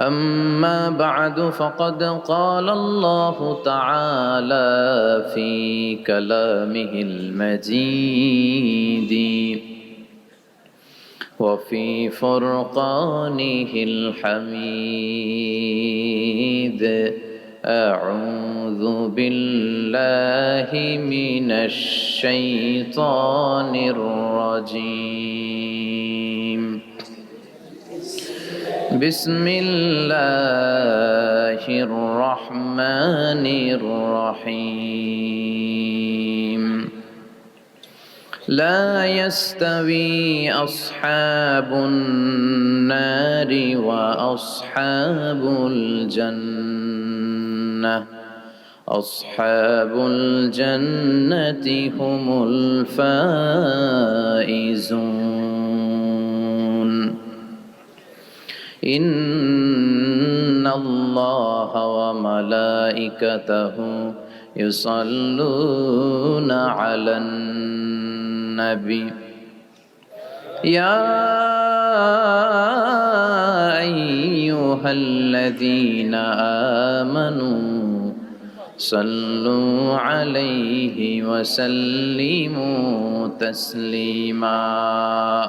أما بعد فقد قال الله تعالى في كلامه المجيد وفي فرقانه الحميد أعوذ بالله من الشيطان الرجيم بسم الله الرحمن الرحيم لا يستوي أصحاب النار وأصحاب الجنة أصحاب الجنة هم الفائزون إن الله وملائكته يصلون على النبي يا أيها الذين آمنوا صلوا عليه وسلموا تسليما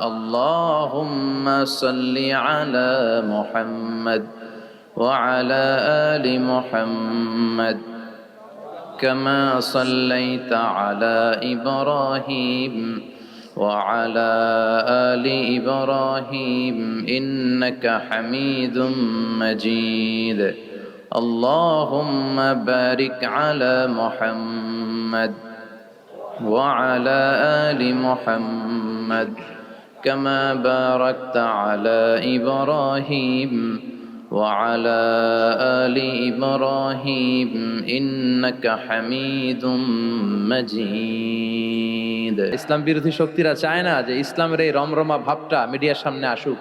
اللهم صل على محمد وعلى آل محمد كما صليت على إبراهيم وعلى آل إبراهيم إنك حميد مجيد اللهم بارك على محمد وعلى آل محمد كما باركت على إبراهيم وعلى آل إبراهيم إنك حميد مجيد ইসলাম বিরোধী শক্তিরা চায় না যে ইসলামের এই রমরমা ভাবটা মিডিয়ার সামনে আসুক।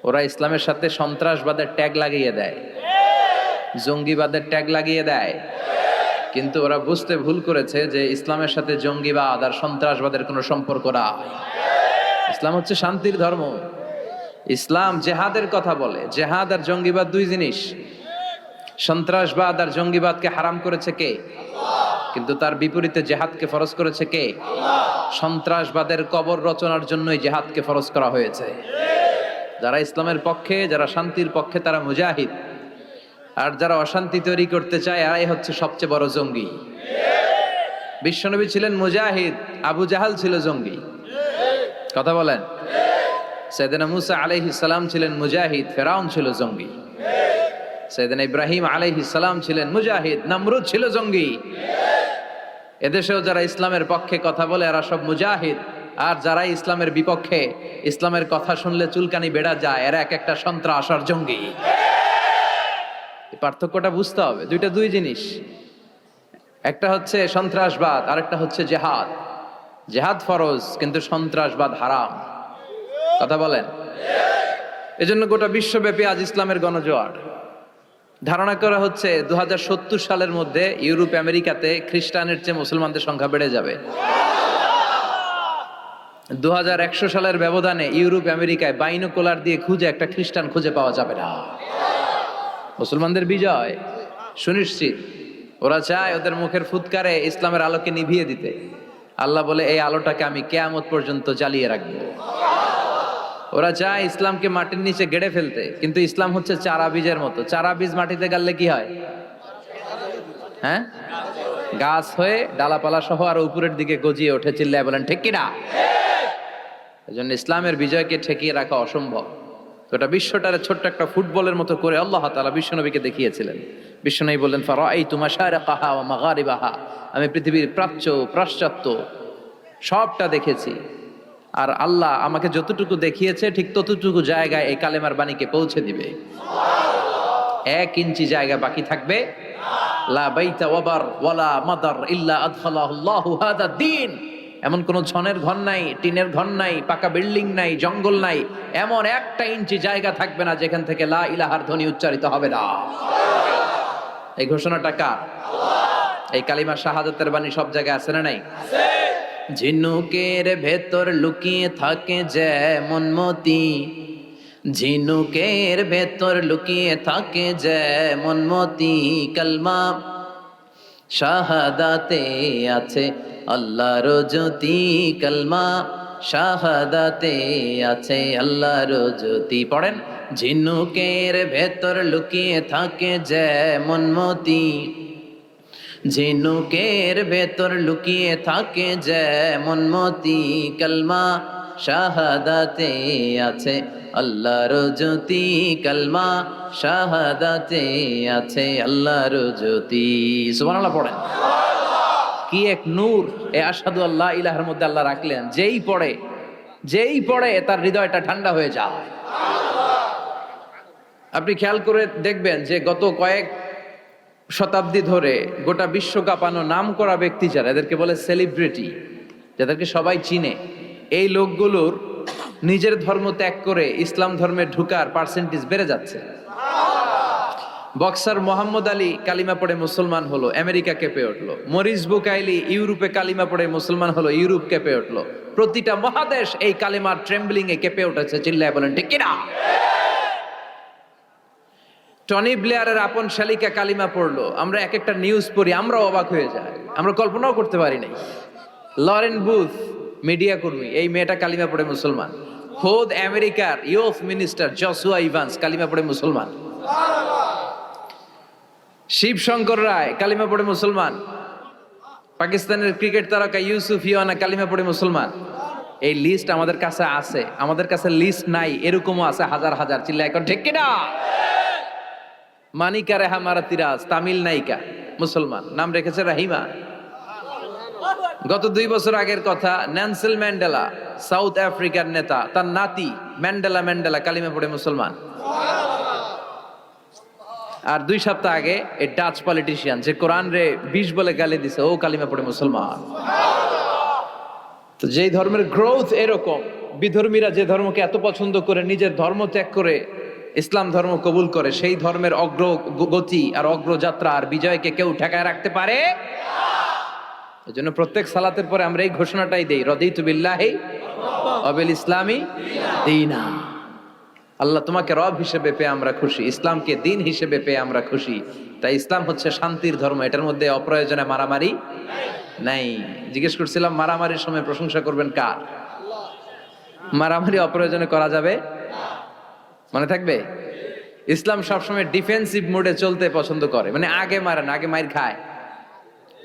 ওরা ইসলামের সাথে সন্ত্রাসবাদের ট্যাগ লাগিয়ে দেয়, জঙ্গিবাদের ট্যাগ লাগিয়ে দেয়, কিন্তু ওরা বুঝতে ভুল করেছে যে ইসলামের সাথে জঙ্গিবাদ আর সন্ত্রাসবাদের কোনো সম্পর্ক নাই। ইসলাম হচ্ছে শান্তির ধর্ম। ইসলাম জেহাদের কথা বলে। জেহাদ আর জঙ্গিবাদ দুই জিনিস। সন্ত্রাসবাদ আর জঙ্গিবাদকে হারাম করেছে কে? কিন্তু তার বিপরীতে জেহাদকে ফরজ করেছে কে? সন্ত্রাসবাদের কবর রচনার জন্যই জেহাদকে ফরজ করা হয়েছে। যারা ইসলামের পক্ষে, যারা শান্তির পক্ষে, তারা মুজাহিদ। আর যারা অশান্তি তৈরি করতে চায় এরাই হচ্ছে সবচেয়ে বড় জঙ্গি। বিশ্বনবী ছিলেন মুজাহিদ, আবু জাহাল ছিল জঙ্গি। কথা বলেন। সাইয়েদনা মুসা আলাইহিস সালাম ছিলেন মুজাহিদ, ফেরাউন ছিল জঙ্গি। সাইয়েদনা ইব্রাহিম আলাইহিস সালাম ছিলেন মুজাহিদ, নমরুদ ছিল জঙ্গি। এদেশেও যারা ইসলামের পক্ষে কথা বলে এরা সব মুজাহিদ, আর যারা ইসলামের বিপক্ষে, ইসলামের কথা শুনলে চুলকানি বেড়া যায়, এরা এক একটা সন্ত্রাস আর জঙ্গি। পার্থক্যটা বুঝতে হবে। দুইটা দুই জিনিস। একটা হচ্ছে সন্ত্রাসবাদ, আরেকটা হচ্ছে জেহাদ। জেহাদ ফরজ, কিন্তু সন্ত্রাসবাদ হারাম। কথা বলেন। এজন্য গোটা বিশ্বব্যাপী আজ ইসলামের গণজোয়ার। ধারণা করা হচ্ছে 2070 সালের মধ্যে ইউরোপ আমেরিকাতে খ্রিস্টানের চেয়ে মুসলমানদের সংখ্যা বেড়ে যাবে। 2100 সালের ব্যবধানে ইউরোপ আমেরিকায় বাইনোকুলার দিয়ে খুঁজে একটা খ্রিস্টান খুঁজে পাওয়া যাবে না। মুসলমানদের বিজয় সুনিশ্চিত। ওরা চায় ওদের মুখের ফুৎকারে ইসলামের আলোকে নিভিয়ে দিতে। আল্লাহ বলে এই আলোটাকে আমি কিয়ামত পর্যন্ত জ্বালিয়ে রাখবো। ওরা চায় ইসলামকে মাটির নিচে গেড়ে ফেলতে, কিন্তু ইসলাম হচ্ছে চারা বীজের মতো। চারা বীজ মাটিতে গাড়লে কি হয়? হ্যাঁ, গাছ হয়ে ডালাপালা সহ আর উপরের দিকে গজিয়ে ওঠে। চিল্লায় বলেন ঠিক কিনা? এজন্য ইসলামের বিজয়কে ঠেকিয়ে রাখা অসম্ভব। গোটা বিশ্বটারে ছোট্ট একটা ফুটবলের মতো করে আল্লাহ তাআলা বিশ্বনবীকে দেখিয়েছিলেন। বিশ্বনবী বললেন ফারাআইতু মাশারিকাহা ওয়া মাগারিবাহা, আমি পৃথিবীর প্রাচ্য পাশ্চাত্য সবটা দেখেছি। আর আল্লাহ আমাকে যতটুকু দেখিয়েছে ঠিক ততটুকু জায়গায় এই কালেমার বাণীকে পৌঁছে দিবে। 1 ইঞ্চি জায়গা বাকি থাকবে। লা বাইতা ওয়াবার ওয়ালা মাদার ইল্লা আদখালাহুল্লাহু হাদা দ্বীন। এমন কোন ছনের ঘর নাই, টিনের ঘর নাই, পাকা বিল্ডিং নাই, জঙ্গল নাই, এমন 1 ইঞ্চি জায়গা থাকবে না যেখান থেকে লা ইলাহার ধ্বনি উচ্চারিত হবে না। এই ঘোষণাটা কার? এই কালিমা শাহাদাতের বাণী সব জায়গায় আছে না নাই? আছে। ঝিনুকের ভেতর লুকিয়ে থাকে যেমন মতি, ঝিনুকের ভেতর লুকিয়ে থাকে যেমন মতি কালমা, শাহাদাতে আছে আল্লাহর জ্যোতি কালমা, শাহাদাতে আছে আল্লাহর জ্যোতি। পড়েন, ঝিনুকের ভেতর লুকিয়ে থাকে যেমন মতি, ঝিনুকের ভেতর লুকিয়ে থাকে যেমন মতি কালমা, শাহাদাতে আছে আল্লাহর জ্যোতি কালমা, শাহাদাতে আছে আল্লাহর জ্যোতি। সুবহানাল্লাহ পড়েন। কি এক নূর এ আশহাদু আল্লাহ ইলাহার মধ্যে আল্লাহ রাখলেন, যেই পড়ে তার হৃদয়টা ঠান্ডা হয়ে যায়। আপনি খেয়াল করে দেখবেন যে গত কয়েক শতাব্দী ধরে গোটা বিশ্ব কাঁপানো নাম করা ব্যক্তি যারা, এদেরকে বলে সেলিব্রিটি, যাদেরকে সবাই চিনে, এই লোকগুলোর নিজের ধর্ম ত্যাগ করে ইসলাম ধর্মে ঢুকার পার্সেন্টেজ বেড়ে যাচ্ছে। বক্সার মোহাম্মদ আলী কালিমা পড়ে মুসলমান হলো, আমেরিকা কেঁপে উঠলো। মরিস বুকাইলি ইউরোপে কালিমা পড়ে মুসলমান হলো, ইউরোপ কেঁপে উঠলো। প্রতিটা মহাদেশ এই কালিমার ট্রেম্বলিং এ কেঁপে উঠেছে। চিল্লায় বলেন ঠিক কিনা? টনি ব্লেয়ারের আপন শালিকা কালিমা পড়লো। আমরা এক একটা নিউজ পড়ি, আমরা অবাক হয়ে যাই, আমরা কল্পনাও করতে পারি নাই। লরেন বুথ মিডিয়া কর্মী, এই মেয়েটা কালিমা পড়ে মুসলমান। খোদ আমেরিকার ইউথ মিনিস্টার জসুয়া ইভান্স কালিমা পড়ে মুসলমান। শিবশঙ্কর রায় কালিমা পড়ে মুসলমান। পাকিস্তানের ক্রিকেট তারকা ইউসুফ ইওয়ানা কালিমা পড়ে মুসলমান। এই লিস্ট আমাদের কাছে আছে, আমাদের কাছে লিস্ট নাই এরকমও আছে হাজার হাজার। চিল্লা এখন ঠিক কিনা? মানিকা রেহা মারাতিরাজ তামিল নায়িকা, মুসলমান, নাম রেখেছে রাহিমা। গত 2 বছর আগের কথা, নেলসন ম্যান্ডেলা সাউথ আফ্রিকার নেতা, তার নাতি ম্যান্ডেলা কালিমা পড়ে মুসলমান। আর 2 সপ্তাহ আগে এই ডাচ পলিটিশিয়ান যে কোরআন রে 20 বলে গালি দিছে, ও কালিমা পড়ে মুসলমান। তো যেই ধর্মের গ্রোথ এরকম, বিধর্মীরা যে ধর্মকে এত পছন্দ করে নিজের ধর্ম ত্যাগ করে ইসলাম ধর্ম কবুল করে, সেই ধর্মের অগ্রগতি আর অগ্রযাত্রা আর বিজয়কে কেউ ঠেকায় রাখতে পারে? এই জন্য প্রত্যেক সালাতের পরে আমরা এই ঘোষণাটাই দেই, রাদিতু বিল্লাহি ওয়া বিল ইসলামি দীনা। আল্লাহ তোমাকে রব হিসেবে পেয়ে আমরা খুশি, ইসলামকে দিন হিসেবে পেয়ে আমরা খুশি। তাই ইসলাম হচ্ছে শান্তির ধর্ম, এটার মধ্যে অপ্রয়োজনে মারামারি নাই। জিজ্ঞেস করছিলাম মারামারির সময় প্রশংসা করবেন কার? মারামারি অপ্রয়োজনে করা যাবে, মনে থাকবে? ইসলাম সবসময় ডিফেন্সিভ মোডে চলতে পছন্দ করে, মানে আগে মারেন, আগে মাইর খায়।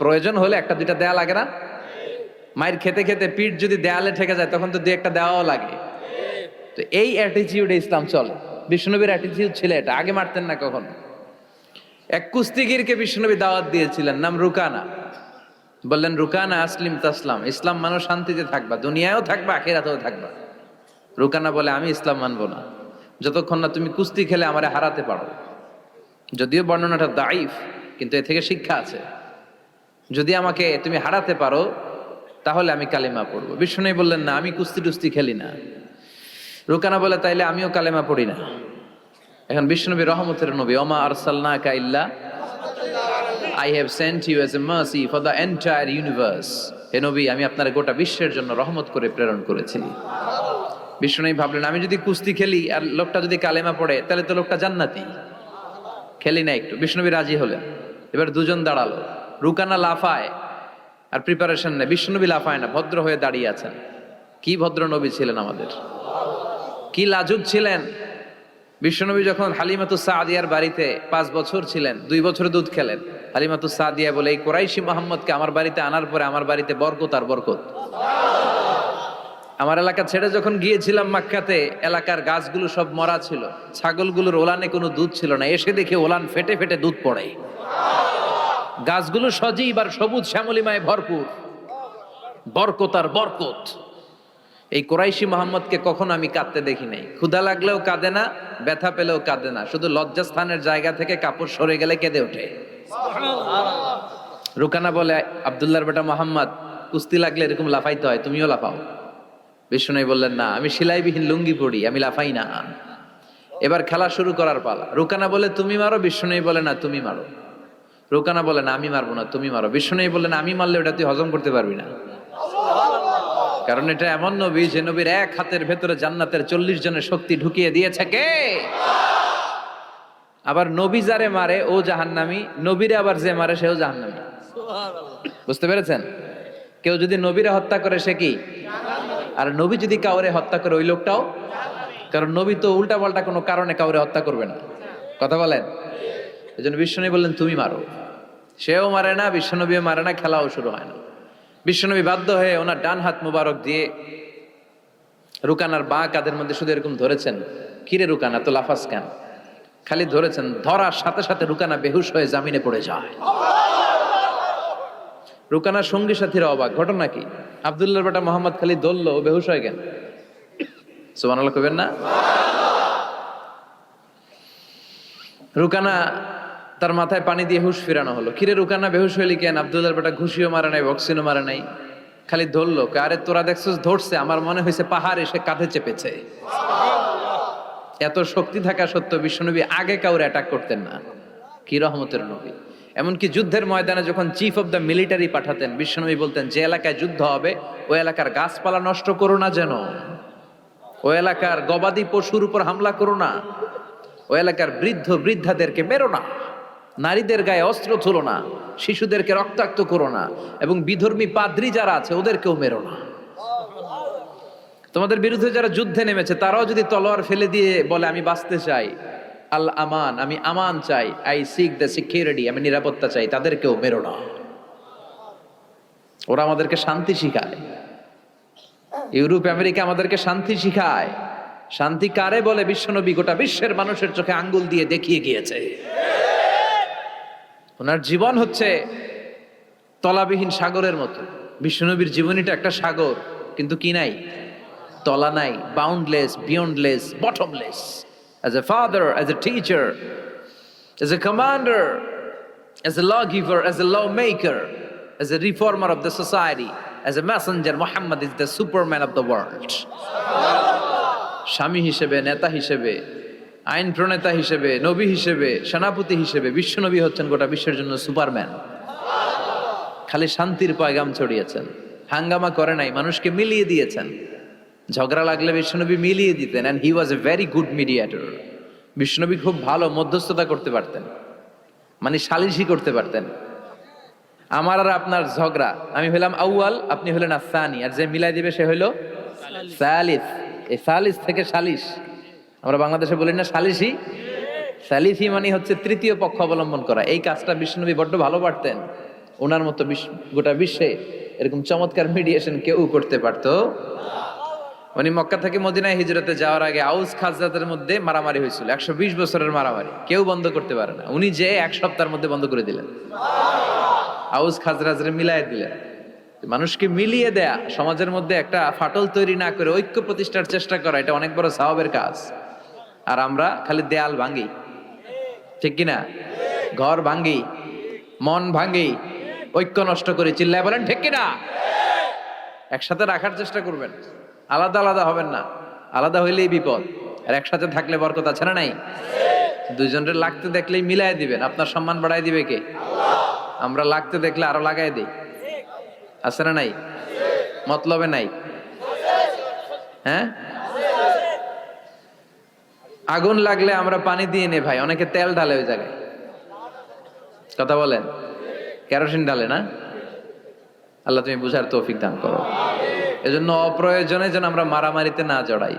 প্রয়োজন হলে একটা দুইটা দেয়া লাগে না? মাইর খেতে খেতে পিঠ যদি দেয়ালে ঠেকে যায় তখন তো 2-1টা দেওয়াও লাগে। তো এই অ্যাটিটিউডে ইসলাম চলে। বিষ্ণুনবীর অ্যাটিটিউড ছিল এটা, আগে মারতেন না কখন। এক কুস্তিগিরকে বিষ্ণুনবী দাওয়াত দিয়েছিলেন, নাম রুকানা। বললেন, রুকানা আসলিম তাসলাম, ইসলাম মানো শান্তিতে থাকবা, দুনিয়ায়ও থাকবা আখিরাতেও থাকবা। রুকানা বলে, আমি ইসলাম মানবো না যতক্ষণ না তুমি কুস্তি খেলে আমারে হারাতে পারো। যদিও বর্ণনাটা দাইফ, কিন্তু এ থেকে শিক্ষা আছে। যদি আমাকে তুমি হারাতে পারো তাহলে আমি কালেমা পড়বো। বিষ্ণুনবী বললেন, না আমি কুস্তি টুস্তি খেলি না। রুকানা বলে, তাইলে আমিও কালেমা পড়ি না। এখন বিষ্ণুনবী রহমতের নবী, ওমা আরসালনাকা ইল্লা I have sent you as a mercy for the entire universe. হে নবী, আমি আপনার গোটা বিশ্বের জন্য রহমত করে প্রেরণ করেছি। বিষ্ণুনবী ভাবলেন, আমি যদি কুস্তি খেলি আর লোকটা যদি কালেমা পড়ে তাহলে তো লোকটা জান্নাতি, খেলি না একটু। বিষ্ণুনবী রাজি হলেন। এবার দুজন দাঁড়ালো, রুকানা লাফায় আর প্রিপারেশন নেয়, বিষ্ণুনবী লাফায় না, ভদ্র হয়ে দাঁড়িয়ে আছেন। কি ভদ্র নবী ছিলেন আমাদের, কি লাজুক ছিলেন। বিশ্বনবী যখন হালিমাতুস সাদিয়ার বাড়িতে 5 বছর ছিলেন, 2 বছর দুধ খেলেন। হালিমাতুস সাদিয়া বলে, এই কুরাইশি মুহাম্মদকে আমার বাড়িতে আনার পরে আমার বাড়িতে বরকত আর বরকত। আমার এলাকা ছেড়ে যখন গিয়েছিলাম মক্কাতে, এলাকার গাছগুলো সব মরা ছিল, ছাগলগুলোর ওলানে কোনো দুধ ছিল না। এসে দেখে ওলান ফেটে ফেটে দুধ পড়ে। গাছগুলো সজীব আর সবুজ শ্যামলিমায় ভরপুর, বরকত আর বরকত। এই কুরাইশি মুহাম্মদকে কখনো আমি কাঁদতে দেখি নাই। ক্ষুধা লাগলেও কাঁদে না, ব্যথা পেলেও কাঁদে না, শুধু লজ্জাস্থানের জায়গা থেকে কাপড় সরে গেলে কেঁদে ওঠে। রুকানা বলে, আব্দুল্লাহর বেটা মোহাম্মদ, কুস্তি লাগলে এরকম লাফাইতে হয়, তুমিও লাফাও। বিষ্ণুনবী বললেন, না আমি সেলাইবিহীন লুঙ্গি পড়ি, আমি লাফাই না। এবার খেলা শুরু করার পালা। রুকানা বলে, তুমি মারো। বিষ্ণুনবী বলে, না তুমি মারো। রুকানা বলে, না আমি মারবো না, তুমি মারো। বিষ্ণুনবী বললেন, আমি মারলে ওটা তুই হজম করতে পারবি না। কারণ এটা এমন নবী যে নবীর এক হাতের ভেতরে জান্নাতের 40 জনের শক্তি ঢুকিয়ে দিয়েছে কে? আবার নবী যারে মারে ও জাহান্নামী, নবীরে আবার যে মারে সেও জাহান্নামী। বুঝতে পেরেছেন? কেউ যদি নবীরে হত্যা করে সে কি? আর নবী যদি কাউরে হত্যা করে ওই লোকটাও, কারণ নবী তো উল্টা পাল্টা কোনো কারণে কাউরে হত্যা করবে না। কথা বলেন? এই জন্য বিশ্বনবী বললেন তুমি মারো। সেও মারে না, বিশ্বনবীও মারে না, খেলাও শুরু হয় না। বিশ্বনবী বাধ্য হয়ে ওনার ডান হাত মুবারক দিয়ে রুকানার বাঁ কাঁধের মধ্যে শুধু এরকম ধরেছেন। কিরে রুকানা তো লাফাস কেন? খালি ধরেছেন, ধরার সাথে সাথে রুকানা বেহুশ হয়ে জামিনে পড়ে যায়। রুকানার সঙ্গী সাথীরা অবাক, ঘটনা কি? আব্দুল্লাহর বেটা মোহাম্মদ খালি দলল, ও বেহুশ হয়ে গেল। সুবহানাল্লাহ কইবেন না? রুকানা তার মাথায় পানি দিয়ে হুশ ফিরানো হলো। কিরে রুকানা বেহুশ হইলি কেন? আব্দুল্লাহর বেটা ঘুষিও মারে নাই, বক্সিনও মারে নাই, খালি ধরলো। আরে তোরা দেখছিস ধরছে, আমার মনে হয়েছে পাহাড় এসে কাঁধে চেপেছে। এত শক্তি থাকা সত্ত্বেও বিশ্বনবী আগে কাউরে অ্যাটাক করতেন না। কি রহমতের নবী! এমনকি যুদ্ধের ময়দানে যখন চিফ অফ দ্য মিলিটারি পাঠাতেন, বিশ্বনবী বলতেন যে এলাকায় যুদ্ধ হবে ওই এলাকার গাছপালা নষ্ট করো না, যেন ওই এলাকার গবাদি পশুর উপর হামলা করো না, ওই এলাকার বৃদ্ধ বৃদ্ধাদেরকে মেরো না, নারীদের গায়ে অস্ত্র তুলো না, শিশুদেরকে রক্তাক্ত করো না, এবং বিধর্মী পাদ্রী যারা আছে ওদেরকেও মেরো না। তোমাদের বিরুদ্ধে যারা যুদ্ধে নেমেছে তারাও যদি তলোয়ার ফেলে দিয়ে বলে আমি বাঁচতে চাই, আল আমান, আমি আমান চাই, আই সিক দ্য সিকিউরিটি, আমি নিরাপত্তা চাই, তাদেরকেও মেরো না। ওরা আমাদেরকে শান্তি শিখায়। ইউরোপ আমেরিকা আমাদেরকে শান্তি শিখায়। শান্তি কারে বলে বিশ্বনবী গোটা বিশ্বের মানুষের চোখে আঙ্গুল দিয়ে দেখিয়ে গিয়েছে। ওনার জীবন হচ্ছে তলাবিহীন সাগরের মতো। বিশ্বনবীর জীবনীটা একটা সাগর, কিন্তু কি নাই? তলা নাই, boundless, beyondless, bottomless. As a father, as a teacher, as a commander, as a lawgiver, as a lawmaker, as a reformer of the society, as a messenger, Muhammad is the superman of the world. স্বামী হিসেবে, নেতা হিসেবে, আইন প্রণেতা হিসেবে, নবী হিসেবে, সেনাপতি হিসেবে বিশ্বনবী হচ্ছেন গোটা বিশ্বের জন্য সুপারম্যান। খালি শান্তির পয়গাম ছড়িয়েছেন, হাঙ্গামা করে নাই, মানুষকে মিলিয়ে দিয়েছেন। ঝগড়া লাগলে বিশ্বনবী মিলিয়ে দিতেন, and he was a very good mediator. বিশ্বনবী খুব ভালো মধ্যস্থতা করতে পারতেন, মানে সালিশি করতে পারতেন। আমার আর আপনার ঝগড়া, আমি হলাম আউয়াল, আপনি হলেন আসানি, আর যে মিলাই দিবে সে হইল সালিস। এই সালিস থেকে সালিশ, আমরা বাংলাদেশে বলি না সালিশি? সালিসি মানে হচ্ছে তৃতীয় পক্ষ অবলম্বন করা। এই কাজটা বিশ্বনবী বড্ড ভালো পারতেন। ওনার মতো গোটা বিশ্বে এরকম চমৎকার মিডিয়েশন কেউ করতে পারতো। উনি মক্কা থেকে মদিনায় হিজরতে যাওয়ার আগে আউস খাজরাতের মধ্যে মারামারি হয়েছিল, 120 বছরের মারামারি, কেউ বন্ধ করতে পারে না। উনি যে এক সপ্তাহের মধ্যে বন্ধ করে দিলেন, আউস খাজরাজরে মিলাই দিলেন। মানুষকে মিলিয়ে দেয়া, সমাজের মধ্যে একটা ফাটল তৈরি না করে ঐক্য প্রতিষ্ঠার চেষ্টা করা, এটা অনেক বড় সওয়াবের কাজ। আর আমরা খালি দেয়াল ভাঙি, ঠিক কিনা? ঘর ভাঙি, মন ভাঙি, ঐক্য নষ্ট করি। চিল্লায় বলেন ঠিক কিনা? একসাথে রাখার চেষ্টা করবেন, আলাদা আলাদা হবেন না। আলাদা হইলেই বিপদ, আর একসাথে থাকলে বরকত আছে না নাই? দুইজনের লাগতে দেখলেই মিলাই দিবেন। আপনার সম্মান বাড়াই দিবে কে? আমরা লাগতে দেখলে আরো লাগাই দিই, আছে না নাই? মতলবে নাই? হ্যাঁ, আগুন লাগলে আমরা পানি দিয়ে নে ভাই, অনেকে তেল ঢালে ওই জায়গায়। কথা বলেন, কেরোসিন ঢালে না। আল্লাহ তুমি বুঝার তৌফিক দান করো। এজন্য অপ্রয়োজনে যেন আমরা মারামারিতে না জড়াই।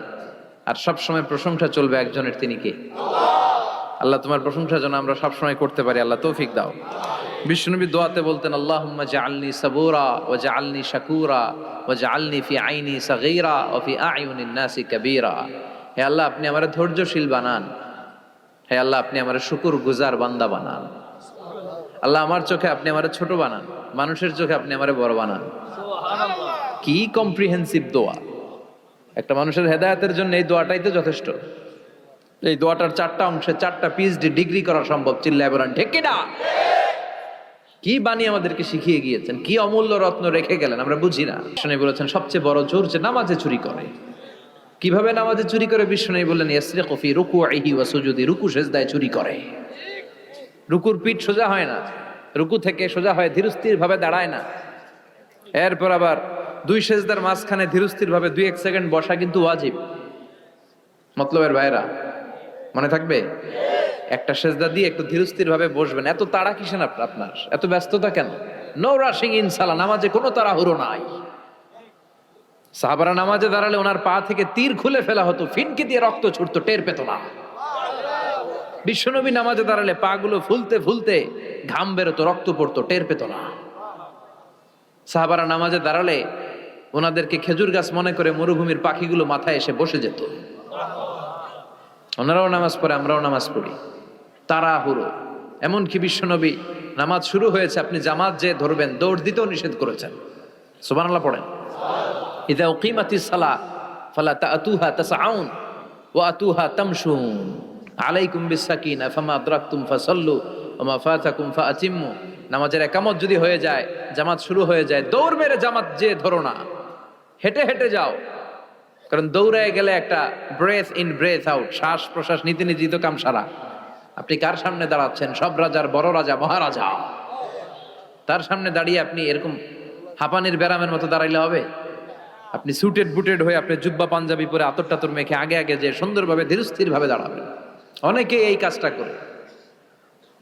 আর সবসময় প্রশংসা চলবে একজনের, তিনি কে? আল্লাহ তোমার প্রশংসা যেন আমরা সবসময় করতে পারি, আল্লাহ তৌফিক দাও। বিশ্বনবী দোয়াতে বলতেন, আল্লাহুম্মা জাআলনি সাবুরা ওয়া জাআলনি শাকুরা ওয়া জাআলনি ফি আইনি সাগীরা ওয়া ফি আ'য়ুনিন নাসি কাবীরা। হে আল্লাহ, আপনি আমারে ধৈর্যশীল বানান। হে আল্লাহ, আপনি আমারে শুকরগুজার বান্দা বানান। আল্লাহ, আমার চোখে আপনি আমারে ছোট বানান, মানুষের চোখে আপনি আমারে বড় বানান। কি কম্প্রিহেন্সিভ দোয়া! একটা মানুষের হেদায়েতের জন্য এই দোয়াটাই তো যথেষ্ট। এই দোয়াটার 4টা অংশে 4টা পিএইচডি ডিগ্রি করা সম্ভব। চিল্লায় বলেন ঠিক কিনা? কি বাণী আমাদেরকে শিখিয়ে গিয়েছেন, কি অমূল্য রত্ন রেখে গেলেন, আমরা বুঝি না। বিষ্ণু বলেছেন সবচেয়ে বড় চোর যে নামাজে চুরি করে। কিভাবে নামাজে চুরি করে? বিষ্ণু বললেন ইয়াসরিকু ফি রুকুইহি ওয়া সুজুদি, রুকু সেজদায় চুরি করে। রুকুর পিঠ সোজা হয় না, রুকু থেকে সোজা হয় ধীরস্থির ভাবে দাঁড়ায় না। এরপর আবার দুই সেজদার মাঝখানে ধীরস্থির ভাবে 2-1 সেকেন্ড বসা কিন্তু ওয়াজিব। মতলবের ভাইরা মনে থাকবে, একটা সেজদা দিয়ে একটু ধীরস্থির ভাবে বসবেন। এত তাড়া কিসেন আপনার, এত ব্যস্ততা কেন? নো রাশিং ইন সালাহ, নামাজে কোনো তাড়াহুড়ো নাই। সাহাবারা নামাজে দাঁড়ালে ওনার পা থেকে তীর খুলে ফেলা হতো, ফিনকি দিয়ে রক্ত ছুটতো, টের পেত না। বিশ্বনবী নামাজে দাঁড়ালে পা গুলো ফুলতে ফুলতে ঘাম বেরোতো, রক্ত পড়তো, টের পেত না। সাহাবারা নামাজে দাঁড়ালে ওনাদেরকে খেজুর গাছ মনে করে মরুভূমির পাখিগুলো মাথায় এসে বসে যেত। ওনারাও নামাজ পড়ে, আমরাও নামাজ পড়ি, তাড়াহুড়ো। এমনকি বিশ্বনবী নামাজ শুরু হয়েছে, আপনি জামাত যে ধরবেন, দৌড় দিতেও নিষেধ করেছেন। সুবহানাল্লাহ পড়েন। ইযা উকিমাতিস সালাহ ফালা তাআতুহা তাসআউন ওয়া আতুহা তামশুন আলাইকুম বিসাকিনা ফামা আদরাকতুম ফাসাল্লু ওয়া মা ফাতাকুম ফাআতিম্মু। নামাজের একামত যদি হয়ে যায়, জামাত শুরু হয়ে যায়, দৌড় মেরে জামাত যে ধরো না, হেঁটে হেঁটে যাও। কারণ দৌড়ায় গেলে একটা ব্রেথ ইন ব্রেথ আউট, শ্বাস প্রশ্বাস নিতে নিতে তো কাম সারা। আপনি কার সামনে দাঁড়াচ্ছেন? সব রাজার বড় রাজা, মহারাজা। তার সামনে দাঁড়িয়ে আপনি এরকম হাঁপানির ব্যারামের মতো দাঁড়াইলে হবে? আপনি সুটেড বুটেড হয়ে, আপনি জুব্বা পাঞ্জাবি পরে আতর টাতর মেখে আগে আগে যে সুন্দরভাবে ধীরস্থির ভাবে দাঁড়াবেন। অনেকে এই কাজটা করে,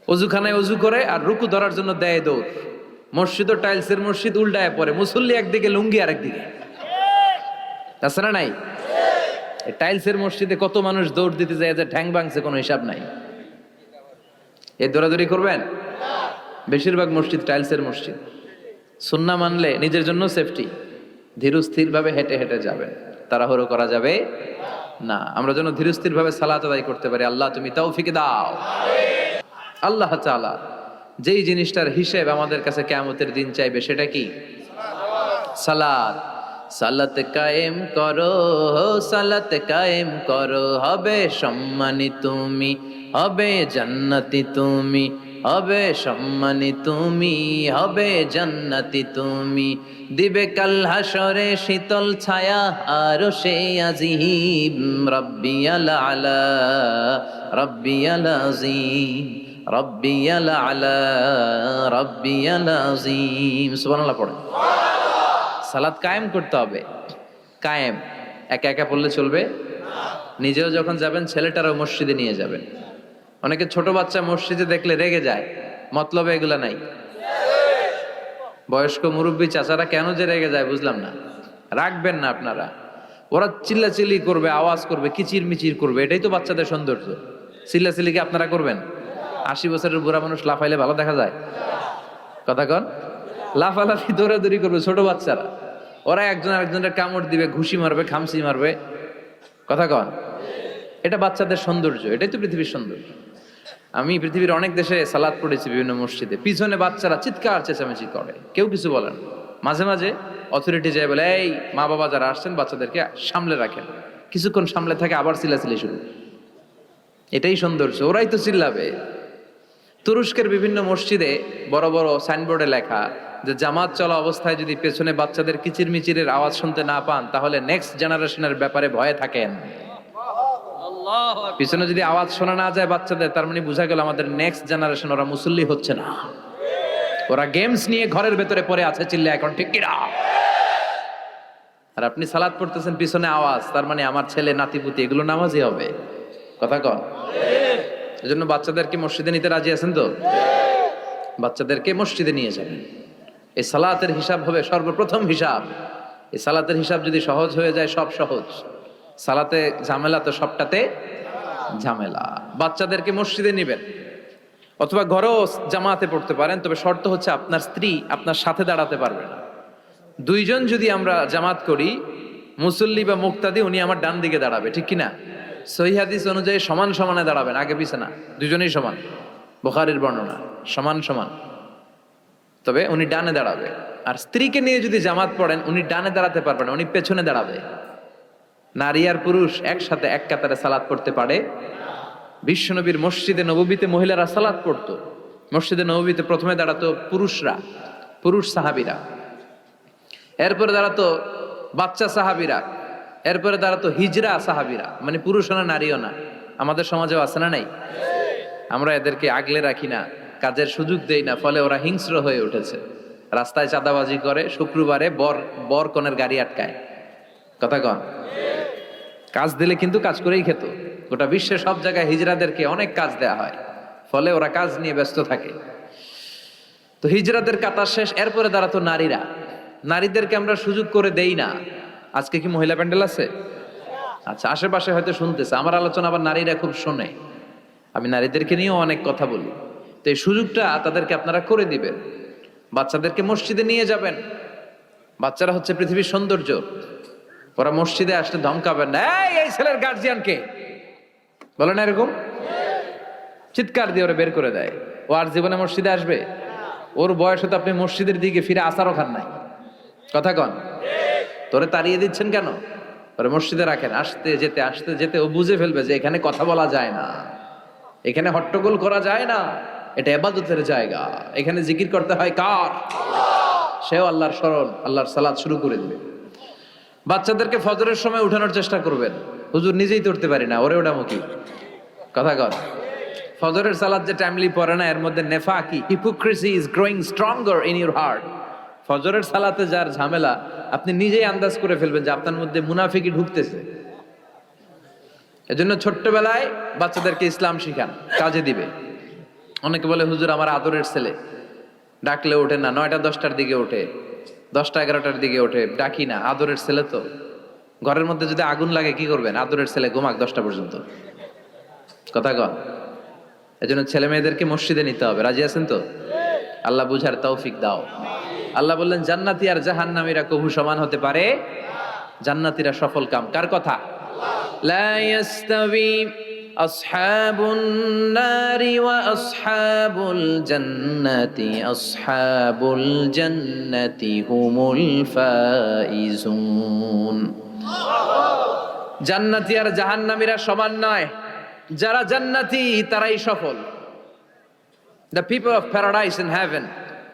অজুখানায় অজু করে আর রুকু ধরার জন্য দেয় দৌড়। মসজিদ ও টাইলসের মসজিদ, উল্টায় পড়ে, মুসল্লি একদিকে, লুঙ্গি আরেকদিকে। আছে না নাই? টাইলসের মসজিদে কত মানুষ দৌড় দিতে যায় যে ঠ্যাং ভাঙছে, কোনো হিসাব নাই। এই দৌড়াদৌড়ি করবেন? বেশিরভাগ মসজিদ টাইলসের মসজিদ। সুন্নাহ মানলে নিজের জন্য সেফটি, ধীরস্থির ভাবে হেঁটে হেঁটে যাবেন, তাড়াহুড়ো করা যাবে না। আমরা যেন ধীরস্থির ভাবে সালাত আদায় করতে পারি। আল্লাহ তুমি তৌফিক দাও। আল্লাহ তাআলা যেই জিনিসটার হিসেব আমাদের কাছে কিয়ামতের দিন চাইবে, সেটা কি? সালাত। সালাত কায়েম করো, সালাত কায়েম করো, হবে সম্মানী তুমি, হবে জান্নাতি তুমি, হবে সম্মানী তুমি, হবে জান্নাতি তুমি। দিবে কাল হাসরে শীতল ছায়া আরশে আজিম, রাব্বিয়াল আলা, রাব্বিয়াল আযীম, রাব্বিয়াল আলা, রাব্বিয়াল আযীম। সুবহানাল্লাহ পড়েন। সালাত কায়েম করতে হবে। কায়েম একা একা পড়লে চলবে? নিজেও যখন যাবেন, ছেলেটারও মসজিদে নিয়ে যাবেন। অনেকে ছোট বাচ্চা মসজিদে দেখলে রেগে যায়, মতলবে এগুলা নাই। বয়স্ক মুরব্বী চাচারা কেন যে রেগে যায় বুঝলাম না। রাখবেন না আপনারা। ওরা চিল্লাচিল্লি করবে, আওয়াজ করবে, কিচির মিচির করবে, এটাই তো বাচ্চাদের সৌন্দর্য। চিল্লাচিল্লি কি আপনারা করবেন? 80 বছরের বুড়া মানুষ লাফাইলে ভালো দেখা যায়? কথা কন। লাফালাফি দৌড়াদৌড়ি করবে ছোট বাচ্চারা, ওরা একজন আরেকজনের কামড় দিবে, ঘুষি মারবে, খামসি মারবে। কথা কন। এটা বাচ্চাদের সৌন্দর্য, এটাই তো পৃথিবীর সৌন্দর্য। আমি পৃথিবীর অনেক দেশে সালাত পড়েছি, বিভিন্ন মসজিদে পিছনে বাচ্চারা চিৎকার চেঁচামেচি করে, কেউ কিছু বলে না। মাঝে মাঝে অথরিটি যায় বলে, এই মা বাবা যারা আসছেন বাচ্চাদেরকে সামলে রাখেন। কিছুক্ষণ সামলে থাকে, আবার চিল্লাচিল্লি শুরু। এটাই সৌন্দর্য, ওরাই তো চিল্লাবে। তুরস্কের বিভিন্ন মসজিদে বড় বড় সাইনবোর্ডে লেখা যে জামাত চলা অবস্থায় যদি পেছনে বাচ্চাদের কিচির মিচিরের আওয়াজ শুনতে না পান, তাহলে নেক্সট জেনারেশনের ব্যাপারে ভয়ে থাকেন। পিছনে যদি আওয়াজ শোনা না যায় বাচ্চাদের, তার মানে বোঝা গেল আমাদের নেক্সট জেনারেশন ওরা মুসল্লি হচ্ছে না, ওরা গেমস নিয়ে ঘরের ভেতরে পড়ে আছে, চিল্লা এখন ঠিক কিনা? আর আপনি সালাত পড়তেছেন, পিছনে আওয়াজ, তার মানে আমার ছেলে নাতিপুতি এগুলো নামাজই হবে। কথা কন। এজন্য বাচ্চাদেরকে মসজিদে নিতে রাজি আছেন তো? বাচ্চাদেরকে মসজিদে নিয়ে যাবেন। এই সালাতের হিসাব হবে সর্বপ্রথম হিসাব। এই সালাতের হিসাব যদি সহজ হয়ে যায়, সব সহজ। সালাতে ঝামেলা তো সবটাতে ঝামেলা। বাচ্চাদেরকে মসজিদে নিবেন, অথবা ঘরেও জামাতে পড়তে পারেন, তবে শর্ত হচ্ছে আপনার স্ত্রী আপনার সাথে দাঁড়াতে পারবে না। দুইজন যদি আমরা জামাত করি, মুসল্লি বা মুক্তাদি, উনি আমার ডান দিকে দাঁড়াবে, ঠিক কিনা? সহিহ হাদিস অনুযায়ী সমান সমানে দাঁড়াবেন, আগে পিছে না, দুজনেই সমান। বুখারীর বর্ণনা, সমান সমান। তবে উনি ডানে দাঁড়াবে। আর স্ত্রীকে নিয়ে যদি জামাত পড়েন, উনি ডানে দাঁড়াতে পারবেন, উনি পেছনে দাঁড়াবে। নারী আর পুরুষ একসাথে এক কাতারে সালাত পড়তে পারে। বিশ্বনবীর মসজিদে নববীতে মহিলারা সালাত পড়তো। মসজিদে নববীতে প্রথমে দাঁড়াতো পুরুষরা, পুরুষ সাহাবীরা, এরপরে দাঁড়াতো বাচ্চা সাহাবীরা, এরপরে দাঁড়াতো হিজরা সাহাবীরা, মানে পুরুষও না নারীও না। আমাদের সমাজেও আছে না নাই? আমরা এদেরকে আগলে রাখি না, কাজের সুযোগ দেই না, ফলে ওরা হিংস্র হয়ে উঠেছে। রাস্তায় চাঁদাবাজি করে, শুক্রবারে বর বর কনের গাড়ি আটকায়। কথা কন, কাজ দিলে কিন্তু কাজ করেই খেত। গোটা বিশ্বের সব জায়গায় হিজড়াদেরকে অনেক কাজ দেয়া হয়, ফলে ওরা কাজ নিয়ে ব্যস্ত থাকে। তো হিজড়াদের কাতার শেষ, এরপরে দাঁড়াতো নারীরা। নারীদেরকে আমরা সুযোগ করে দেই না। আজকে কি মহিলা প্যান্ডেল আছে? আচ্ছা, আশেপাশে হয়তো শুনতেছে আমার আলোচনা, আবার নারীরা খুব শোনে। আমি নারীদেরকে নিয়েও অনেক কথা বলি। তো এই সুযোগটা তাদেরকে আপনারা করে দিবেন। বাচ্চাদেরকে মসজিদে নিয়ে যাবেন। বাচ্চারা হচ্ছে পৃথিবীর সৌন্দর্য। ওরা মসজিদে আসলে ধমকাবেন না, এই ছেলের গার্জিয়ান কে, বলে না এরকম, চিৎকার দিয়ে ওরা বের করে দেয়। ও আর জীবনে মসজিদে আসবে? ওর বয়সে তো আপনি মসজিদের দিকে ফিরে আসারও খান নাই। কথা কন, তোরে তাড়িয়ে দিচ্ছেন কেন? ওরা মসজিদে রাখেন, আসতে যেতে ও বুঝে ফেলবে যে এখানে কথা বলা যায় না, এখানে হট্টগোল করা যায় না, এটা ইবাদতের জায়গা, এখানে জিকির করতে হয় কার? সেও আল্লাহর স্মরণ, আল্লাহর সালাত শুরু করে দিবে। বাচ্চাদেরকে ফজরের সময় উঠানোর চেষ্টা করবেন। হুজুর নিজেই করতে পারি না, ওরে ওটা মুখী। কথা কর, ফজরের সালাত যে টাইমলি পড়ে না, এর মধ্যে নেফাকি, hypocrisy is growing stronger in your heart. ফজরের সালাতে যার ঝামেলা, আপনি নিজেই আন্দাজ করে ফেলবেন যে আপনার মধ্যে মুনাফিকি ঢুকতেছে। এজন্য ছোট্টবেলায় বাচ্চাদেরকে ইসলাম শিখান, কাজে দিবে। অনেকে বলে হুজুর আমার আদরের ছেলে, ডাকলে ওঠে না, 9টা 10টার দিকে ওঠে, 10টা 11টার দিকে ওঠে, ডাকি না। আদরের ছেলে তো, ঘরের মধ্যে যদি আগুন লাগে কি করবেন? আদরের ছেলে ঘুমাক 10টা পর্যন্ত। কথা কন, এজন্য ছেলে মেয়েদেরকে মসজিদে নিতে হবে। রাজি আছেন তো? আল্লাহ বুঝার তৌফিক দাও। আল্লাহ বললেন জান্নাতি আর জাহান্নামীরা কবু সমান হতে পারে? জান্নাতীরা সফল কাম। কার কথা? লা ইয়াস্তাবি আসহাবুন নারি ওয়া আসহাবুল জান্নাতি আসহাবুল জান্নাতি হুমুল ফাইজুন। জান্নাতি আর জাহান্নামীরা সমান নয়। যারা জান্নাতি তারাই সফল। The people of paradise in heaven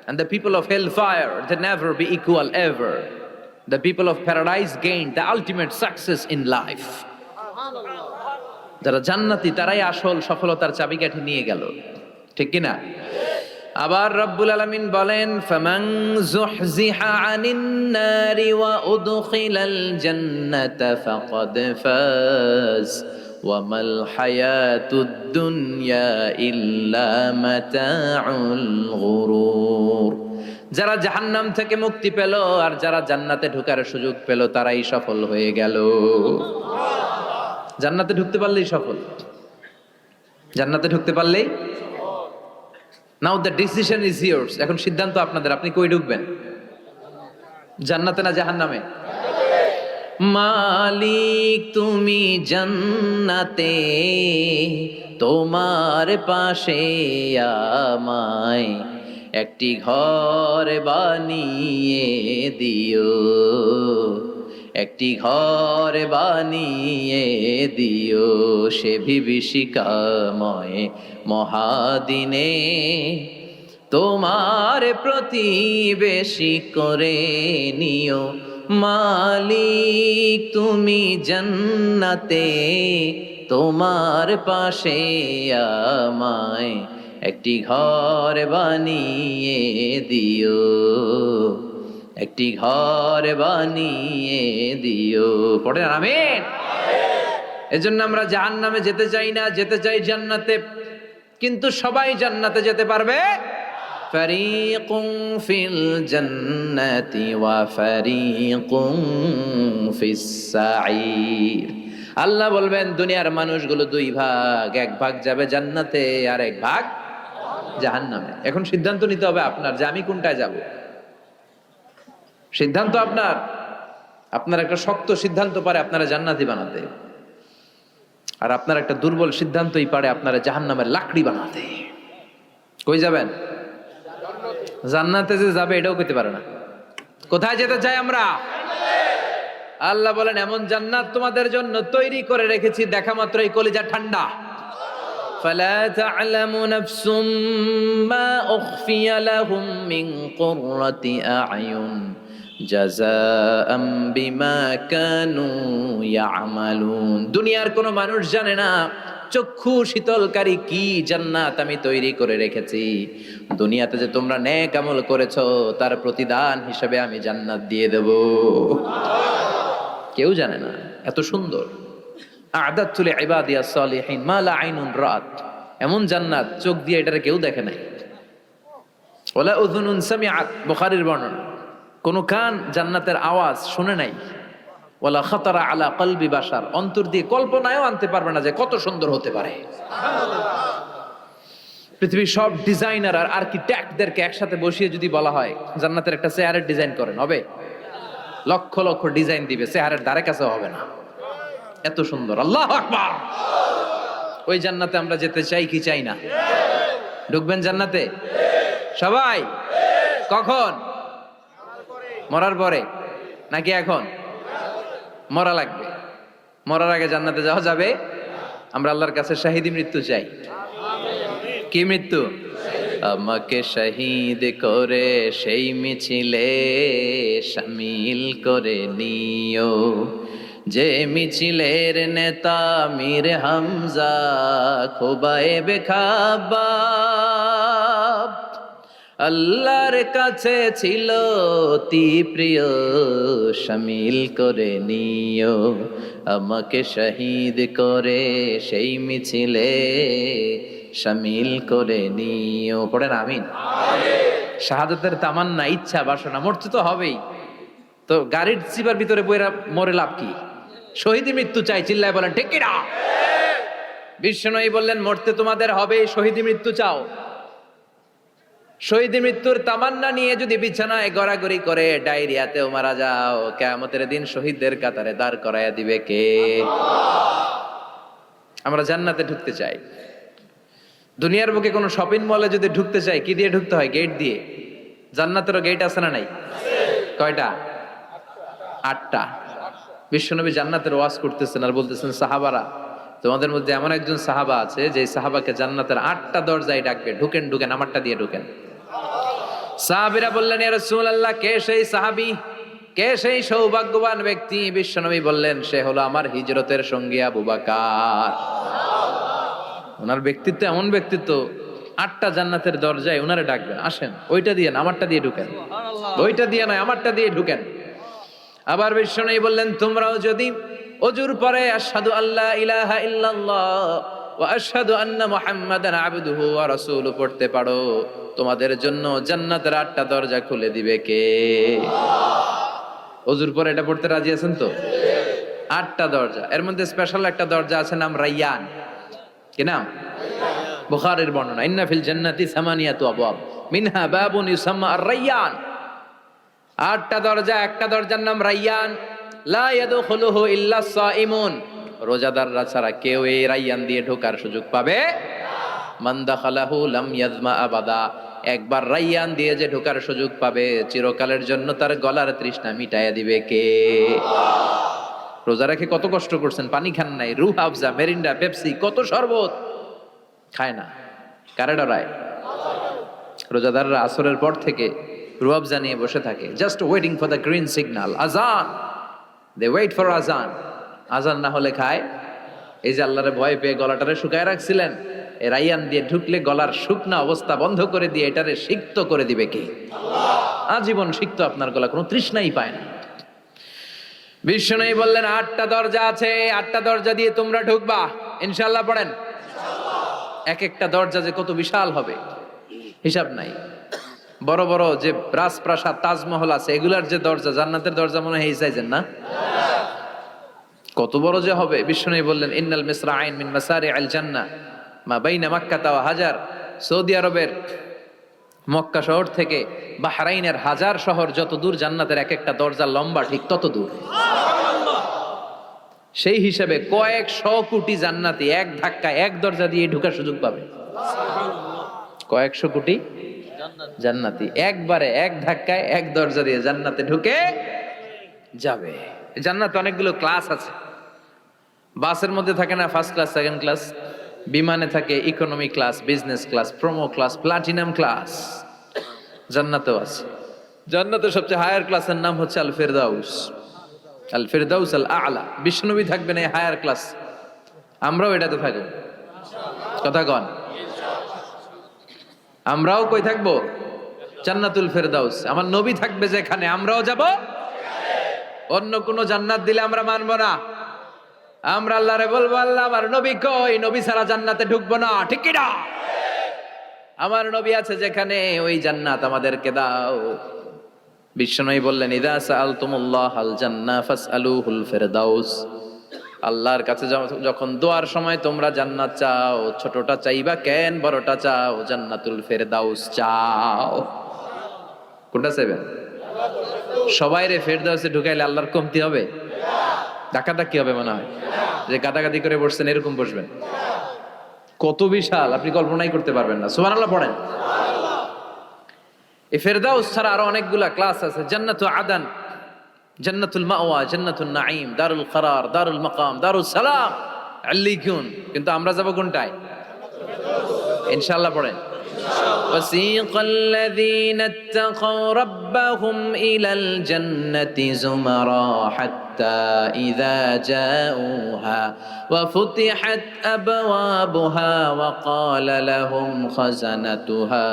and the people of hellfire, they never be equal ever. The people of paradise gained the ultimate success in life. যারা জান্নাতি তারাই আসল সফলতার চাবিকাঠি নিয়ে গেল, ঠিক কি না? আবার রব্বুল আলামিন বলেন ফামান যুহজিহা আনিন নারি ওয়া উদখিলাল জান্নাতা ফাকাদ ফাজ ওয়া মাল হায়াতুদ দুনিয়া ইল্লা মাতাউল গুরুর। যারা জাহান্নাম থেকে মুক্তি পেল আর যারা জান্নাতে ঢোকার সুযোগ পেল তারাই সফল হয়ে গেল। জান্নাতে ঢুকতে পারলেই সফল, জান্নাতে ঢুকতে পারলেই। নাও দ্য ডিসিশন ইজ ইয়ার্স। এখন সিদ্ধান্ত আপনাদের, আপনি কই ঢুকবেন? জান্নাতে না জাহান্নামে? মালিক তুমি জান্নাতে, তোমার পাশে আমায় একটি ঘর বানিয়ে দিও, একটি ঘর বানিয়ে দিও সে বিভীষিকাময় মহাদিনে, তোমার প্রতিবেশী করে নিও। মালিক তুমি জান্নাতে, তোমার পাশে আমায় একটি ঘর বানিয়ে দিও, একটি ঘর বানিয়ে দিও। পড়ে আমিন। এজন্য আমরা জাহান্নামে যেতে চাই না, যেতে চাই জান্নাতে। কিন্তু সবাই জান্নাতে যেতে পারবে? ফারিকুম ফিল জান্নাতি ওয়া ফারিকুম ফিস সাঈর। আল্লাহ বলবেন দুনিয়ার মানুষগুলো দুই ভাগ, এক ভাগ যাবে জান্নাতে আর এক ভাগ জাহান্নামে। এখন সিদ্ধান্ত নিতে হবে আপনার যে আমি কোনটায় যাব। সিদ্ধান্ত আপনার। আপনার একটা শক্ত সিদ্ধান্ত পারে আপনারা জান্নাতি বানাতে, আর আপনার একটা দুর্বল সিদ্ধান্তই পারে আপনারা জাহান্নামের লাকড়ি বানাতে। কই যাবেন? জান্নাতে যে যাবে এটাও কইতে পারে না। কোথায় যেতে চাই আমরা? আল্লাহ বলেন এমন জান্নাত তোমাদের জন্য তৈরি করে রেখেছি, দেখা মাত্রই কলিজা ঠান্ডা। ফালা তা'লামু নাফসুম মা উখফিয়া লাহুম মিন কুররাতি আ'য়ুন জাযাআম বিমা কানু ইয়ামালুন। দুনিয়ার কোনো মানুষ জানে না চক্ষু শীতলকারী কি জান্নাত আমি তৈরি করে রেখেছি। দুনিয়াতে যে তোমরা নেক আমল করেছো তার প্রতিদান হিসেবে আমি জান্নাত দিয়ে দেব। কেউ জানে না এত সুন্দর। আ'দাতু লিইবাদিয়াস সালিহিন মা লা আইনুন রাত, এমন জান্নাত চোখ দিয়ে এটারে কেউ দেখে নাই। ওয়ালা উযুনুন সামিআত, বুখারীর বর্ণনা, কোন কান জান্নাতের আওয়াজ শুনে নাই। ওয়ালা খাতারা আলা কলবি বাশার, অন্তর দিয়ে কল্পনায়ও আনতে পারবে না যে কত সুন্দর হতে পারে। পৃথিবীর সব ডিজাইনার আর আর্কিটেক্টদেরকে একসাথে বসিয়ে যদি বলা হয় জান্নাতের একটা চেয়ারের ডিজাইন করেন, হবে? লক্ষ লক্ষ ডিজাইন দিবে, চেয়ারের ধারে কাছে হবে না, এত সুন্দর। আল্লাহু আকবার। ওই জান্নাতে আমরা যেতে চাই কি চাই না? ঢুকবেন জান্নাতে সবাই? কখন? মরার পরে নাকি এখন? মরা লাগবে। মরার আগে জান্নাতে যাওয়া যাবে? আমরা আল্লাহর কাছে শাহিদি মৃত্যু চাই। কি মৃত্যু? আমাকে শহীদ করে সেই মিছিলে শামিল করে নিও, যে মিছিলের নেতা মীর হামজা খোবায়েবে খাব্বাব। আল্লাহর কাছে ছিল অতি প্রিয়, শামিল করে নিও আমাকে শহীদ করে সেই মিছিলে শামিল করে নিও। পড়েন আমিন। শাহাদাতের তামান্না, ইচ্ছা, বাসনা, মরতে তো হবেই, তো গাড়ির চিপার ভিতরে বইরা মরে লাভ কি? শহীদি মৃত্যু চাই, চিল্লায় বলেন ঠিক কিনা? বিশ্বনবী বললেন মরতে তোমাদের হবে, শহীদি মৃত্যু চাও। শহীদি মৃত্যুর তামান্না নিয়ে যদি বিছানায় গড়াগড়ি করে ডায়রিয়াতেও মারা যাও, কিয়ামতের দিন শহীদদের কাতারে দাঁড় করাইয়া দিবে কে? আমরা জান্নাতে ঢুকতে চাই। দুনিয়ার বুকে কোনো শপিং মলে যদি ঢুকতে চাই, কি দিয়ে ঢুকতে হয়? গেট দিয়ে। জান্নাতেরও গেট আছে না নাই? কয়টা? 8টা। বিশ্বনবী জান্নাতের ওয়াজ করতেছেন আর বলতেছেন, সাহাবারা, তোমাদের মধ্যে এমন একজন সাহাবা আছে যে সাহাবাকে জান্নাতের 8টা দরজায় ডাকবে, ঢুকেন ঢুকেন, আমারটা দিয়ে ঢুকেন। সাহাবীরা বললেন, ইয়া রাসূলুল্লাহ, কে সেই সাহাবী, কে সেই সৌভাগ্যবান ব্যক্তি? বিশ্বনবী বললেন, সে হলো আমার হিজরতের সঙ্গী আবু বকর। ওনার ব্যক্তিত্ব এমন ব্যক্তিত্ব, 8টা জান্নাতের দরজায় ওনারে ডাকবেন, আসেন ওইটা দিয়ে না আমারটা দিয়ে ঢুকেন, ওইটা দিয়ে নয় আমারটা দিয়ে ঢুকেন। আবার বিশ্বনবী বললেন, তোমরাও যদি ওযুর পরে আশহাদু আল্লা ইলাহা ইল্লাল্লাহ ওয়া আশহাদু আন্না মুহাম্মাদান আবদুহু ওয়া রাসূলুহু পড়তে পারো, তোমাদের জন্য জান্নাতের 8টা দরজা খুলে দিবে কে? ওযুর পরে এটা পড়তে রাজি আছেন তো? 8টা দরজা, এর মধ্যে স্পেশাল একটা দরজা আছে, নাম রায়্যান। কি নাম? বুখারীর বর্ণনা, ইন্না ফিল জান্নাতি সামানিয়াতু আবওয়াব মিনহা বাবুন ইউসাম্মা আর-রায়্যান। 8টা দরজা, একটা দরজার নাম রায়্যান। লা ইয়াদখুলুহু ইল্লা সাইমুন, রোজাদাররা ছাড়া কেউ এই রায়্যান দিয়ে ঢোকার সুযোগ পাবে না। মান দাখালাহু লাম ইয়াজমা আবাদা, একবার রায়্যান দিয়ে যে ঢোকার সুযোগ পাবে, চিরকালের জন্য তার গলার তৃষ্ণা মিটাইয়া দিবে কে? রোজা রেখে কত কষ্ট করছেন, পানি খান নাই, রুহ আফজা, মেরিন্ডা, পেপসি, কত শরবত খায় না, কারে ডরায়? রোজাদাররা আসরের পর থেকে রুহ আফজা নিয়ে বসে থাকে, just waiting for the green signal, আজান। দে ওয়েট ফর আজান। আজান না হলে খায়। এই যে আল্লাহরে ভয় পেয়ে গলাটারে শুকায় রাখছিলেন, এই রায়্যান দিয়ে ঢুকলে গলার শুকনা অবস্থা বন্ধ করে দিয়ে এটারে সিক্ত করে দিবে কে? আল্লাহ। আজীবন সিক্ত আপনার গলা, কোনো তৃষ্ণাই পায় না। বিশ্বনবী বললেন, 8টা দরজা আছে, 8টা দরজা দিয়ে তোমরা ঢুকবা ইনশাআল্লাহ। পড়েন এক একটা দরজা যে কত বিশাল হবে হিসাব নাই। বড় বড় যে রাজপ্রাসাদ, তাজমহল আছে, এগুলার যে দরজা, জান্নাতের দরজা মনে হয় এই সাইজের না? কত বড় যে হবে। বিশ্বনবী বললেন, ইন্নাল মিসরাআইন মিন মাসারিআল জান্নাহ মা বাইনা মাক্কা ওয়া হাজার। সৌদি আরবের মক্কা শহর থেকে বাহরাইনের হাজার শহর যত দূর, জান্নাতের এক একটা দরজা লম্বা ঠিক তত দূর। সেই হিসাবে কয়েকশো কোটি জান্নাতি এক ধাক্কায় এক দরজা দিয়ে ঢোকার সুযোগ পাবে। কয়েকশো কোটি জান্নাতি একবারে এক ধাক্কায় এক দরজা দিয়ে জান্নাতে ঢুকে যাবে। জান্নাতে অনেকগুলো ক্লাস আছে। বাসের মধ্যে থাকে না ফার্স্ট ক্লাস, সেকেন্ড ক্লাস? বিমানে থাকে economy class, business class, promo class, platinum class. জান্নাতেও আছে। জান্নাতের সবচেয়ে হায়ার ক্লাসের নাম হচ্ছে আল ফিরদাউস। আল ফিরদাউস আল আ'লা। বিশ্বনবী থাকবেন এই হায়ার ক্লাস, আমরাও এটাতে থাকবো। কথা কন। আমরাও কই থাকবো? জান্নাতুল ফেরদাউস। আমার নবী থাকবে যেখানে, আমরাও যাব। অন্য কোন জান্নাত দিলে আমরা মানবো না। আমরা আল্লাহরে বলবো, আল্লাহ আমার নবী কই? নবী ছাড়া জান্নাতে ঢুকবো না, ঠিক কি না? আমার নবী আছে যেখানে, ওই জান্নাত আমাদেরকে দাও। বিশ্বনবী বললেন, ইযা সাআলতুমুল্লাহাল জান্নাহ ফাসআলুহুল ফিরদাউস। আল্লাহর কাছে যখন দোয়ার সময় তোমরা জান্নাত চাও, ছোটটা চাইবা কেন, বড়টা চাও, জান্নাতুল ফেরদাউস চাও। কোনটা চাইবেন? সবাই রে ফেরদাউসে ঢুকাইলে আল্লাহর কমতি হবে? ডাকাডাকি হবে মনে হয়, যে গাদাগাদি করে বসছেন এরকম বসবেন। কত বিশাল আপনি কল্পনাই করতে পারবেন না। সুবহানাল্লাহ পড়েন। এই ফেরদাউস ছাড়া আরো অনেকগুলা ক্লাস আছে। জান্নাতুল আদান, জান্নাতুল মাওয়া, জান্নাতুন নাঈম, দারুল করার, দারুল মাকাম, দারুস সালাম, আল্লিকুন। কিন্তু আমরা যাব কোনটায়? ইনশাআল্লাহ পড়েন। وسيق الذين اتقوا ربهم إلى الجنة زمرا حتى إذا جاءوها وفتحت أبوابها وقال لهم خزنتها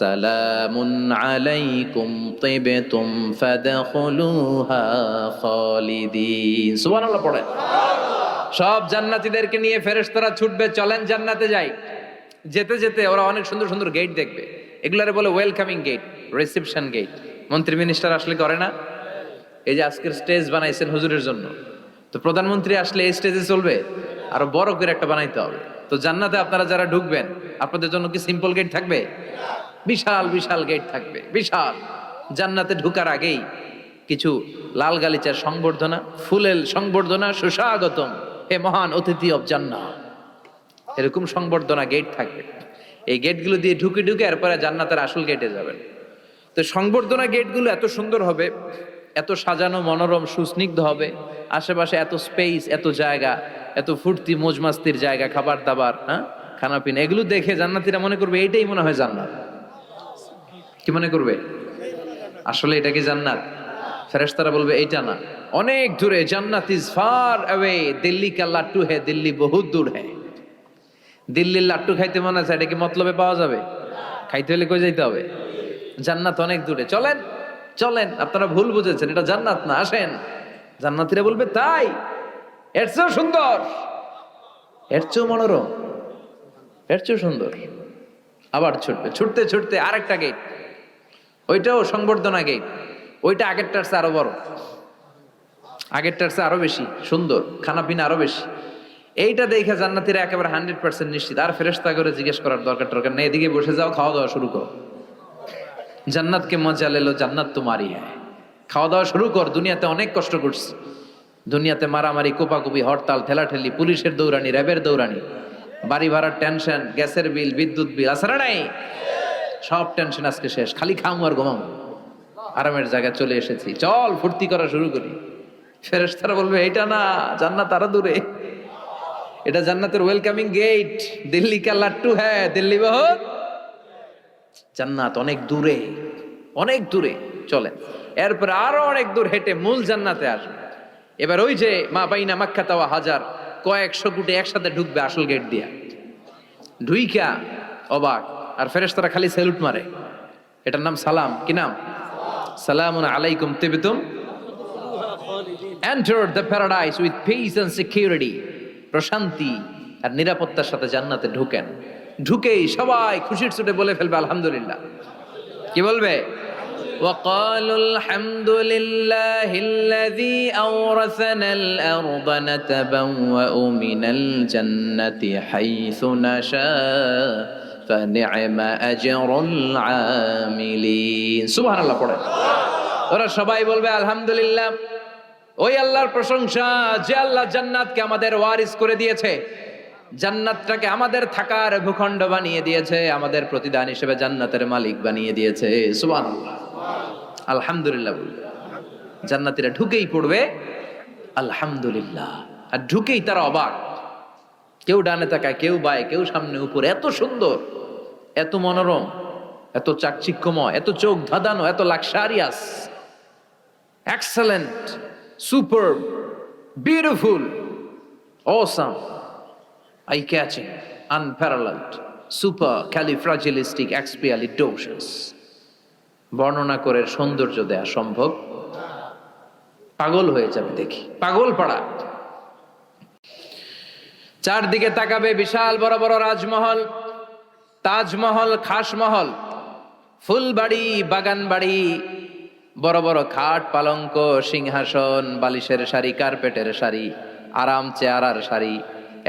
سلام عليكم طبتم فادخلوها خالدين سبحان الله পড়ে। সব জান্নাতীদেরকে নিয়ে ফেরেশতারা ছুটবে, চলেন জান্নাতে যাই। যেতে যেতে ওরা অনেক সুন্দর সুন্দর গেট দেখবে। এগুলারে বলে ওয়েলকামিং গেট, রিসেপশন গেট। মন্ত্রী মিনিস্টার আসলে করে না? এই যে আজকের স্টেজ বানাইছেন হুজুরের জন্য, তো প্রধানমন্ত্রী আসলে এই স্টেজে চলবে? আরো বড় করে একটা বানাইতে হবে। তো জান্নাতে আপনারা যারা ঢুকবেন, আপনাদের জন্য কি সিম্পল গেট থাকবে? বিশাল বিশাল গেট থাকবে, বিশাল। জান্নাতে ঢুকার আগেই কিছু লাল গালিচার সংবর্ধনা, ফুলের সংবর্ধনা, সুস্বাগতম হে মহান অতিথি অব জান্নাত, এরকম সংবর্ধনা গেট থাকবে। এই গেটগুলো দিয়ে ঢুকে ঢুকে এরপরে জান্নাতের আসল গেটে যাবেন। তো সংবর্ধনা গেটগুলো এত সুন্দর হবে, এত সাজানো, মনোরম, সুস্নিগ্ধ হবে। আশেপাশে এত স্পেস, এত জায়গা, এত ফুর্তি মজমাস্তির জায়গা, খাবার দাবার, হ্যাঁ, খানা পিনা, এগুলো দেখে জান্নাতীরা মনে করবে এইটাই মনে হয় জান্নাত। কি মনে করবে? আসলে এটা কি জান্নাত? ফেরেশতারা বলবে এইটা না, অনেক দূরে। জান্নাত ইজ ফার অ্যাওয়ে, দিল্লি কা লাট্টু হে, দিল্লি বহুত দূর হে। দিল্লির লাট্টু খাইতে মনে আছে, এটা কি মতলবে পাওয়া যাবে? খাইতে হলে কই যাইতে হবে? জান্নাত অনেক দূরে, চলেন চলেন। আপনারা ভুল বুঝেছেন, এটা জান্নাত না, আসেন। জান্নাতীরা বলবে তাই? এর চেয়েও সুন্দর, এর চেয়েও মনোরম, এর চেয়েও সুন্দর। আবার ছুটবে, ছুটতে ছুটতে আরেকটা গেট, ওইটাও সংবর্ধনা গেট। ওইটা আগেরটার চেয়ে আরো বড়, আগেরটার চেয়ে আরো বেশি সুন্দর, খানা পিনা আরো বেশি। এইটা দেখে জান্নাতীরা একেবারে 100% নিশ্চিত। আর ফেরেশতা করে জিজ্ঞেস করার দরকার নেই, এদিকে বসে যাও, খাওয়া দাওয়া শুরু করো। জান্নাতকে মজা লেলো, জান্নাত তোমারই হ্যাঁ। খাওয়া দাওয়া শুরু কর। দুনিয়াতে অনেক কষ্ট করছি, দুনিয়াতে মারামারি, কোপাকুপি, হরতাল, ঠেলাঠেলি, পুলিশের দৌড়ানি, র্যাবের দৌড়ানি, বাড়ি ভাড়ার টেনশন, গ্যাসের বিল, বিদ্যুৎ বিল, আসলে নাই? সব টেনশন আজকে শেষ, খালি খামু আর ঘুমামু। আরামের জায়গায় চলে এসেছি, চল ফুর্তি করা শুরু করি। ফেরেশতারা বলবে এইটা না, জান্নাত আরো দূরে। এটা জান্নাতের ওয়েলকামিং গেট। দিল্লি কা লাট্টু হ্যাঁ, দিল্লি বহুত, জান্নাত অনেক দূরে, অনেক দূরে। চলেন এরপর আরো অনেক দূর হেঁটে মূল জান্নাতে আসবে। এবার ওই যে মা বাইনা মাক্কা তাওয়া হাজার, কয়েকশো কোটি একসাথে ঢুকবে আসল গেট দিয়া। ঢুইকা অবাক, আর ফেরেশতারা খালি স্যালুট মারে। এটার নাম সালাম। কি নাম? সালামুন আলাইকুম তিবতুম enter the paradise with peace and security। প্রশান্তি আর নিরাপত্তার সাথে জান্নাতে ঢুকেন। ঢুকেই সবাই খুশির ছুটে বলে ফেলবে আলহামদুলিল্লাহ। কি বলবে? وقالوا الحمد لله الذي أورثنا الأرض نتبوأ من الجنة حيث نشاء فنعم أجر العاملين سبحان الله পড়ে। ওরা সবাই বলবে আলহামদুলিল্লাহ, ওই আল্লাহর প্রশংসা যে আল্লাহ জান্নাতকে আমাদের ওয়ারিস করে দিয়েছে, জান্নাতটাকে আমাদের থাকার ভূখণ্ড বানিয়ে দিয়েছে, আমাদের প্রতিদান হিসেবে জান্নাতের মালিক বানিয়ে দিয়েছে। সুবহানাল্লাহ, আলহামদুলিল্লাহ বলবে। জান্নাতীরা ঢুকেই পড়বে আলহামদুলিল্লাহ, আর ঢুকেই তারা অবাক। কেউ ডানে তাকায়, কেউ বায়ে, কেউ সামনে উপরে। এত সুন্দর, এত মনোরম, এত চাকচিক্যময়, এত চোখ ধাঁধানো, এত luxurious, excellent, superb, beautiful, awesome, eye catching. Unparalleled, supercalifragilisticexpialidocious বর্ণনা করে সৌন্দর্য দেয়া সম্ভব। পাগল হয়ে যাবে দেখি, পাগল পাড়া। চারদিকে তাকাবে, বিশাল বড় বড় রাজমহল, তাজমহল, খাসমহল, ফুলবাড়ি, বাগান বাড়ি, বড় বড় খাট, পালঙ্ক, সিংহাসন, বালিশের শাড়ি, কার্পেটের শাড়ি, আরাম চেয়ারার শাড়ি,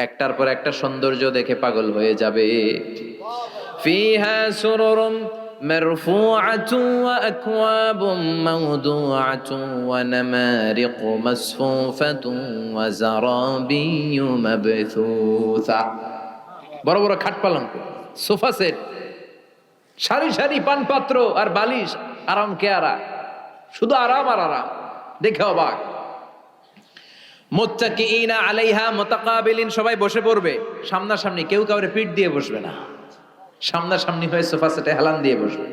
একটার পর একটা সৌন্দর্য দেখে পাগল হয়ে যাবে। ফিহা সুরুরুম মারফুআতুন ওয়া আকওয়াবুম মাওদুআতুন ওয়া নামারিকু মাসফুফাতুন ওয়া যারাবিয়্যু মাবথুসা। বড় বড় খাট পালঙ্ক, সোফা সেট, সারি সারি পানপাত্র আর বালিশ, আরাম কেয়ারা, শুধু আরাম আর আরাম, দেখে অবাক। মুত্তাকিইনা আলাইহা মুতাকাবিলিন, সবাই বসে পড়বে সামনাসামনি, কেউ কাউরে পিঠ দিয়ে বসবে না, সামনাসামনি হয়ে সোফা সেটে হেলান দিয়ে বসবে।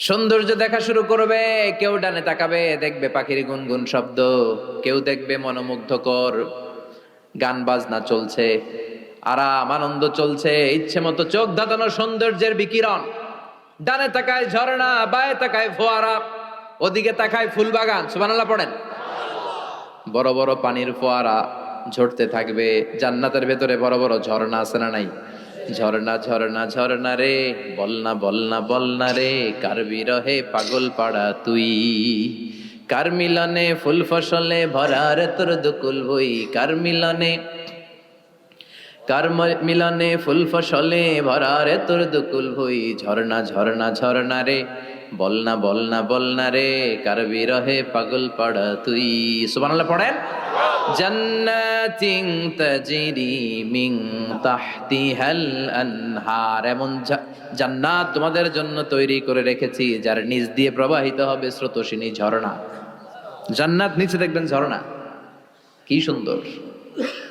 সৌন্দর্য দেখা শুরু করবে, কেউ ডানে তাকাবে, দেখবে পাখির গুনগুন শব্দ, কেউ দেখবে মনোমুগ্ধকর গান বাজনা চলছে, আরাম আনন্দ চলছে, ইচ্ছে মতো চোখ ধাঁধানো সৌন্দর্যের বিকিরণ। ডানে তাকায় ঝর্ণা, বায়ে তাকায় ফোয়ারা, ওদিকে তাকায় ফুল বাগান। সুবহানাল্লাহ পড়েন। বড় বড় পানির ফোয়ারা ঝরতে থাকবে। জান্নাতের ভেতরে বড় বড় ঝর্ণা আছে না নাই? ঝর্ণা ঝর্ণা ঝর্ণা রে, বলনা বলনা বলনা রে, কার বিরহে পাগল পাড়া তুই, কার মিলনে ফুল ফসলে ভরা রে তোর দুকুল বই, কার মিলনে ফুল ফসলে ভরা রে তোর দুকুল ভুই, ঝর্ণা ঝর্ণা ঝর্ণা রে, বলনা বলনা বলনা রে, কার বিরহে পাগল পাড়া তুই। সুবহানাল্লাহ পড়েন। জান্নাতিন তাজরি মিন তাহতিহাল আনহার, এমন জান্নাত তোমাদের জন্য তৈরি করে রেখেছি যার নিচ দিয়ে প্রবাহিত হবে স্রোতস্বিনী ঝর্ণা। জান্নাত, নিচে দেখবেন ঝর্ণা, কি সুন্দর,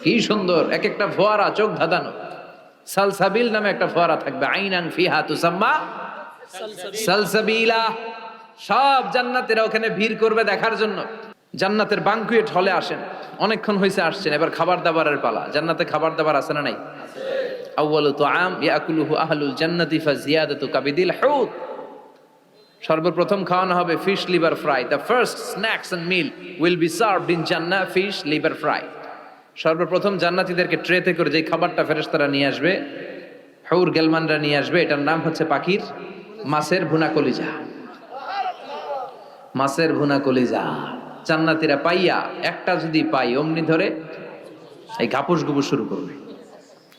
কি সুন্দর, এক একটা ফোয়ারা চোখ ধাঁধানো। সালসাবিল নামে একটা ফোয়ারা থাকবে, আইনান ফিহা তুসাম্মা সালসাবিলা। সব জান্নাতীরা ওখানে ভিড় করবে দেখার জন্য। জান্নাতের বানকুয়েট হলে আসেন, অনেকক্ষণ হয়েছে আসছেন, এবার খাবার দাবারের পালা। জান্নাতে খাবার দাবার আছে না নাই? আউয়ালু তুআম ইয়াকুলুহু আহলুল জান্নাতি ফাজিয়াদাতু কাবিদিল হুত, সর্বপ্রথম খাওয়ানো হবে fish liver fry. The first snacks and meal will be served in জান্নাহ, ফিশ লিভার ফ্রাই। সর্বপ্রথম জান্নাতীদেরকে ট্রেতে করে যে খাবারটা ফেরেশতারা নিয়ে আসবে, হুর গেলমানরা নিয়ে আসবে, এটার নাম হচ্ছে পাখির মাছের ভুনা কলিজা। মাছের ভুনা কলিজা জান্নাতীরা পাইয়া, একটা যদি পাই অমনি ধরে এই ঘাপুস গুপুস শুরু করবে,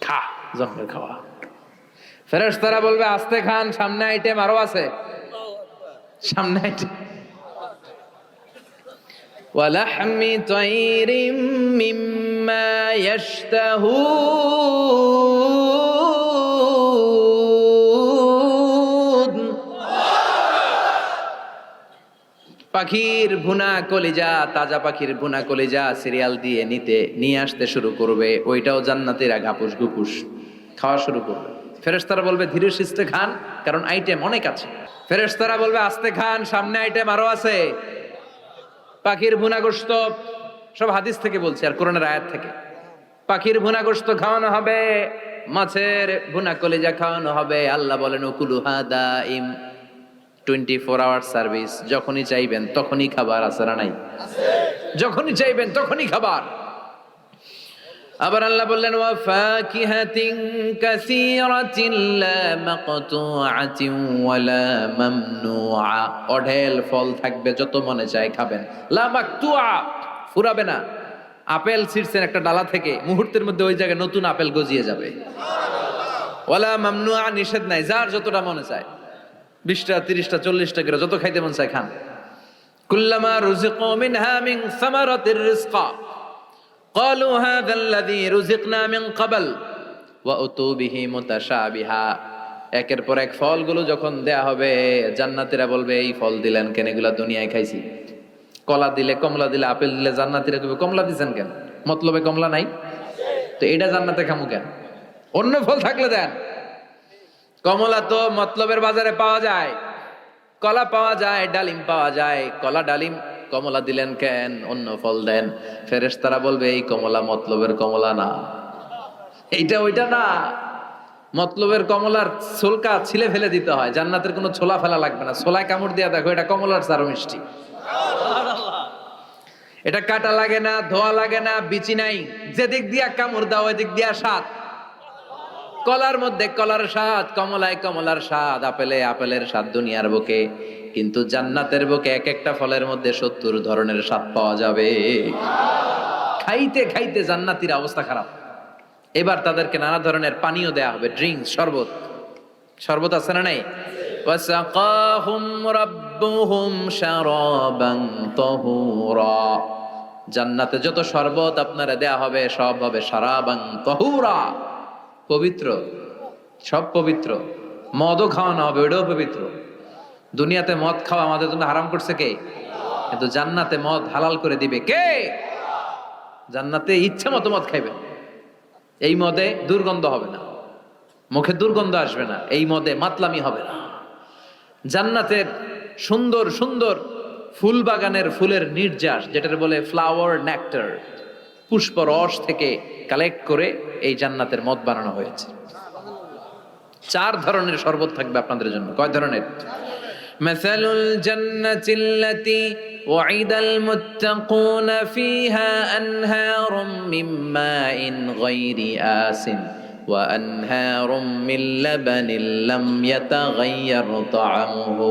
খা জন্মের খাওয়া। ফেরেশতারা বলবে আস্তে খান, সামনে আইটেম আরো আছে, সামনে আইটেম। ওয়ালাহমি তাইরিম মিম্মা ইয়াশতাহুন, পাখির ভুনা কলিজা, তাজা পাখির ভুনা কলিজা সিরিয়াল দিয়ে নিয়ে আসতে শুরু করবে। ওইটাও জান্নাতীরা ঘাপুস গুপুস খাওয়া শুরু করবে। ফেরেশতারা বলবে ধীরে সুস্থে খান, কারণ আইটেম অনেক আছে। ফেরেশতারা বলবে আস্তে খান, সামনে আইটেম আরো আছে। পাখির ভুনা গোশত, সব হাদিস থেকে বলছে আর কোরআনের আয়াত থেকে। পাখির ভুনা গোশত খাওয়ানো হবে, মাছের ভুনা কলিজা খাওয়ানো হবে। আল্লাহ বলেন উকুলুহা দাইম, 24 আওয়ার সার্ভিস, যখনই চাইবেন তখনই খাবার। আছে না নাই? যখনই চাইবেন তখনই খাবার। আবার আল্লাহ বললেন ওয়া ফাকিহাতিন কাসীরাতিন লা মাকতুআতিন ওয়ালা মামনুআ, অঢেল ফল থাকবে, যত মনে চায় খাবেন। লা মাকতুআ, ফুরাবে না। আপেল ছিঁড়ছেন একটা ডালা থেকে, মুহূর্তের মধ্যে ওই জায়গায় নতুন আপেল গজিয়ে যাবে। ওয়ালা মামনুআ, নিষেধ নাই, যার যতটা মনে চায়, 20টা 30টা 40টা করে যত খাইতে মন চায় খান। কুল্লামা রুজিকু মিনহা মিন সামারাতির রিজকা ক্বালু হাযাল্লাযী রুজিকনা মিন ক্বাবল ওয়া উতু বিহি মুতাশাবিহা, একের পর এক ফলগুলো যখন দেয়া হবে, জান্নাতীরা বলবে এই ফল দিলেন কেন, এগুলা দুনিয়ায় খাইছি। কলা দিলে, কমলা দিলে, আপেল দিলে, জান্নাতীরা কইবে কমলা দিছেন কেন, মতলবে কমলা নাই তো এটা জান্নাতে খামু কেন, অন্য ফল থাকলে দেন। কমলা তো মতলবের বাজারে পাওয়া যায়, কলা পাওয়া যায়, ডালিম পাওয়া যায়, কলা ডালিম কমলা দিলেন কেন, অন্য ফল দেন। ফেরেশতারা বলবে এই কমলা মতলবের কমলা না, এইটা ওইটা না, মতলবের কমলার ছোলকা ছিলে ফেলে দিতে হয়, জান্নাতের কোনো ছোলা ফেলা লাগবে না। ছোলায় কামড় দিয়া দেখো, এটা কমলার চারো মিষ্টি। এটা কাটা লাগে না, ধোয়া লাগে না, বিচি নাই, যেদিক দিয়া কামড় দাও এদিক দিয়া স্বাদ। কলার মধ্যে কলার স্বাদ, কমলায় কমলার স্বাদ, আপেলে আপেলের স্বাদ দুনিয়ার বুকে, কিন্তু জান্নাতের বুকে এক একটা ফলের মধ্যে 70 ধরনের স্বাদ পাওয়া যাবে। খাইতে খাইতে জান্নাতীর অবস্থা খারাপ। এবার তাদেরকে নানা ধরনের পানীয় দেয়া হবে, ড্রিঙ্কস, শরবত। শরবত আছে না নাই? ওয়াসাকাহুম রাব্বুহুম শারাবান তাহুরা। জান্নাতে যত শরবত আপনারা দেয়া হবে সব হবে শারাবান তাহুরা, পবিত্র, সব পবিত্র। মদও খাওয়ানো হবে, ওটাও পবিত্র। দুনিয়াতে মদ খাওয়া আমাদের জন্য হারাম করছে কে? কিন্তু জান্নাতে মদ হালাল করে দিবে কে? জান্নাতে ইচ্ছা মতো মদ খাইবেন। এই মদে দুর্গন্ধ হবে না, মুখে দুর্গন্ধ আসবে না, এই মদে মাতলামি হবে না। জান্নাতের সুন্দর সুন্দর ফুল বাগানের ফুলের নির্যাস, যেটার বলে ফ্লাওয়ার নেক্টার, পুষ্প রস থেকে কালেক্ট করে এই জান্নাতের মদ বানানো হয়েছে। 4 ধরনের শরবত থাকবে আপনাদের জন্য। কয় ধরনের? মাসালুল জান্নাতিল্লাতী ওয়াইদাল মুত্তাকুনা ফিহা আনহারুম মিন মাইন গায়রি আসিন ওয়া আনহারুম মিন লাবানিল লাম ইয়াতাগায়্যার তা'আমুহু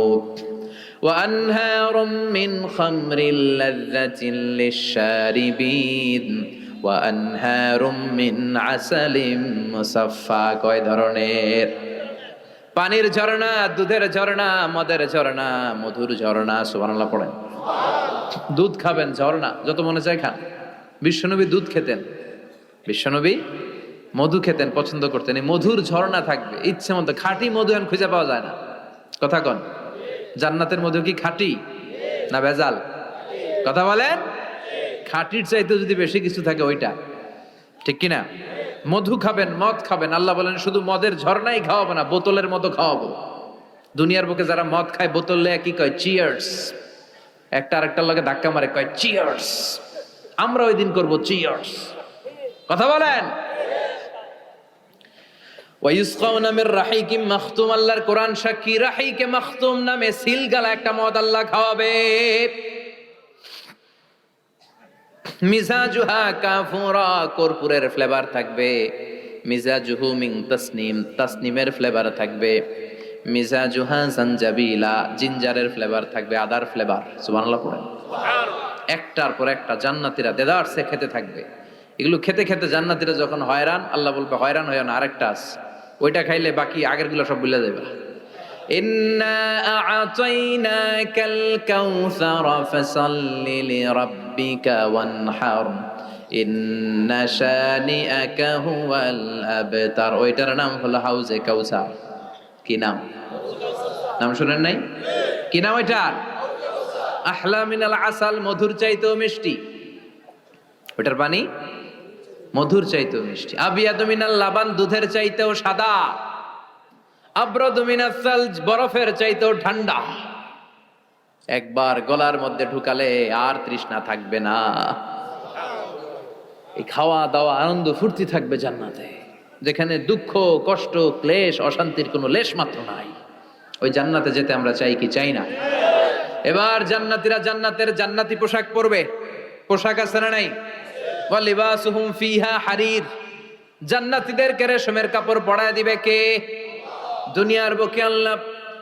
ওয়া আনহারুম মিন খামরিল লাযযাতিন লিশ-শারিবিন ওয়া আনহারুম মিন আসালিম মুসাফফা। কয় ধরনের? পানির ঝর্ণা, দুধের ঝর্ণা, মদের ঝর্ণা, মধুর ঝর্ণা। সুবহানাল্লাহ পড়েন। দুধ খাবেন, ঝর্ণা যত মনে চায় খান। বিশ্বনবী দুধ খেতেন, বিশ্বনবী মধু খেতেন, পছন্দ করতেন। এই মধুর ঝর্ণা থাকবে ইচ্ছে মতো। খাঁটি মধু এখন খুঁজে পাওয়া যায় না, কথা কন। জান্নাতের মধু কি খাঁটি না ভেজাল? কথা বলেন। খাঁটির চাইতে যদি বেশি কিছু থাকে ওইটা, ঠিক কিনা? মধু খাবেন, মদ খাবেন। আল্লাহ বলেন শুধু মদের ঝর্ণাই খাওয়াবো না, বোতলের মতো খাওয়াবো। দুনিয়ার বুকে যারা মদ খায় বোতল লয়ে কি কয়? চিয়ার্স। একটা আরেকটার লগে ধাক্কা মারে, কয় চিয়ার্স। আমরা ওই দিন করবো চিয়ার্স। কথা বলেন। ওয়ায়ুসকাউনা মির রাহিকিম মাখতুম। আল্লাহর কোরআন সাক্ষী, রাহিকে মাখতুম নামে সিলগালা একটা মদ আল্লাহ খাওয়াবে। মিজাজুহা কাফুরা, কর্পূরের ফ্লেভার থাকবে। মিজাজুহু মিন তাসনিম, তাসনিমের ফ্লেভার থাকবে। মিজাজুহা জানজাবিলা, জিঞ্জারের ফ্লেভার থাকবে, আদার ফ্লেভার। সুবহানাল্লাহ পড়েন। একটার পর একটা জান্নাতীরা দেদারসে খেতে থাকবে। এগুলো খেতে খেতে জান্নাতীরা যখন হয়রান, আল্লাহ বলবে হয়রান হয়ে না, আরেকটা আছে, ওইটা খাইলে বাকি আগের গুলো সব ভুলে যাবে। ইন্না আ'তাইনাকাল কাউসার ফাসাল্লি লিরাব্বিকা ওয়ানহার ইন্না শানিআকা হুয়াল আবতার। ওইটার নাম হলো হাউজে কাউসার। কি নাম? নাম শুনেন নাই? কি নাম ওইটার? আহলা মিনাল আসাল, মধুর চাইতেও মিষ্টি। ওইটার পানি মধুর চাইতেও মিষ্টি। আবিয়াদু মিনাল লাবান, দুধের চাইতেও সাদা। আবরাদু মিনাস সালজ, বরফের চাইতেও ঠান্ডা। একবার গলার মধ্যে ঢুকালে আর তৃষ্ণা থাকবে না। এই খাওয়া দাওয়া আনন্দ ফুর্তি থাকবে জান্নাতে, যেখানে দুঃখ, কষ্ট, ক্লেশ, অশান্তির কোনো লেশ মাত্র নাই। ওই জান্নাতে যেতে আমরা চাই কি চাই না? এবার জান্নাতীরা জান্নাতের জান্নাতি পোশাক পরবে। পোশাক আছে না নাই? ওয়া লিবাসুহুম ফিহা হারির। জান্নাতীদেরকে রেশমের কাপড় পরায় দিবে কে? দুনিয়ার বুকে আল্লাহ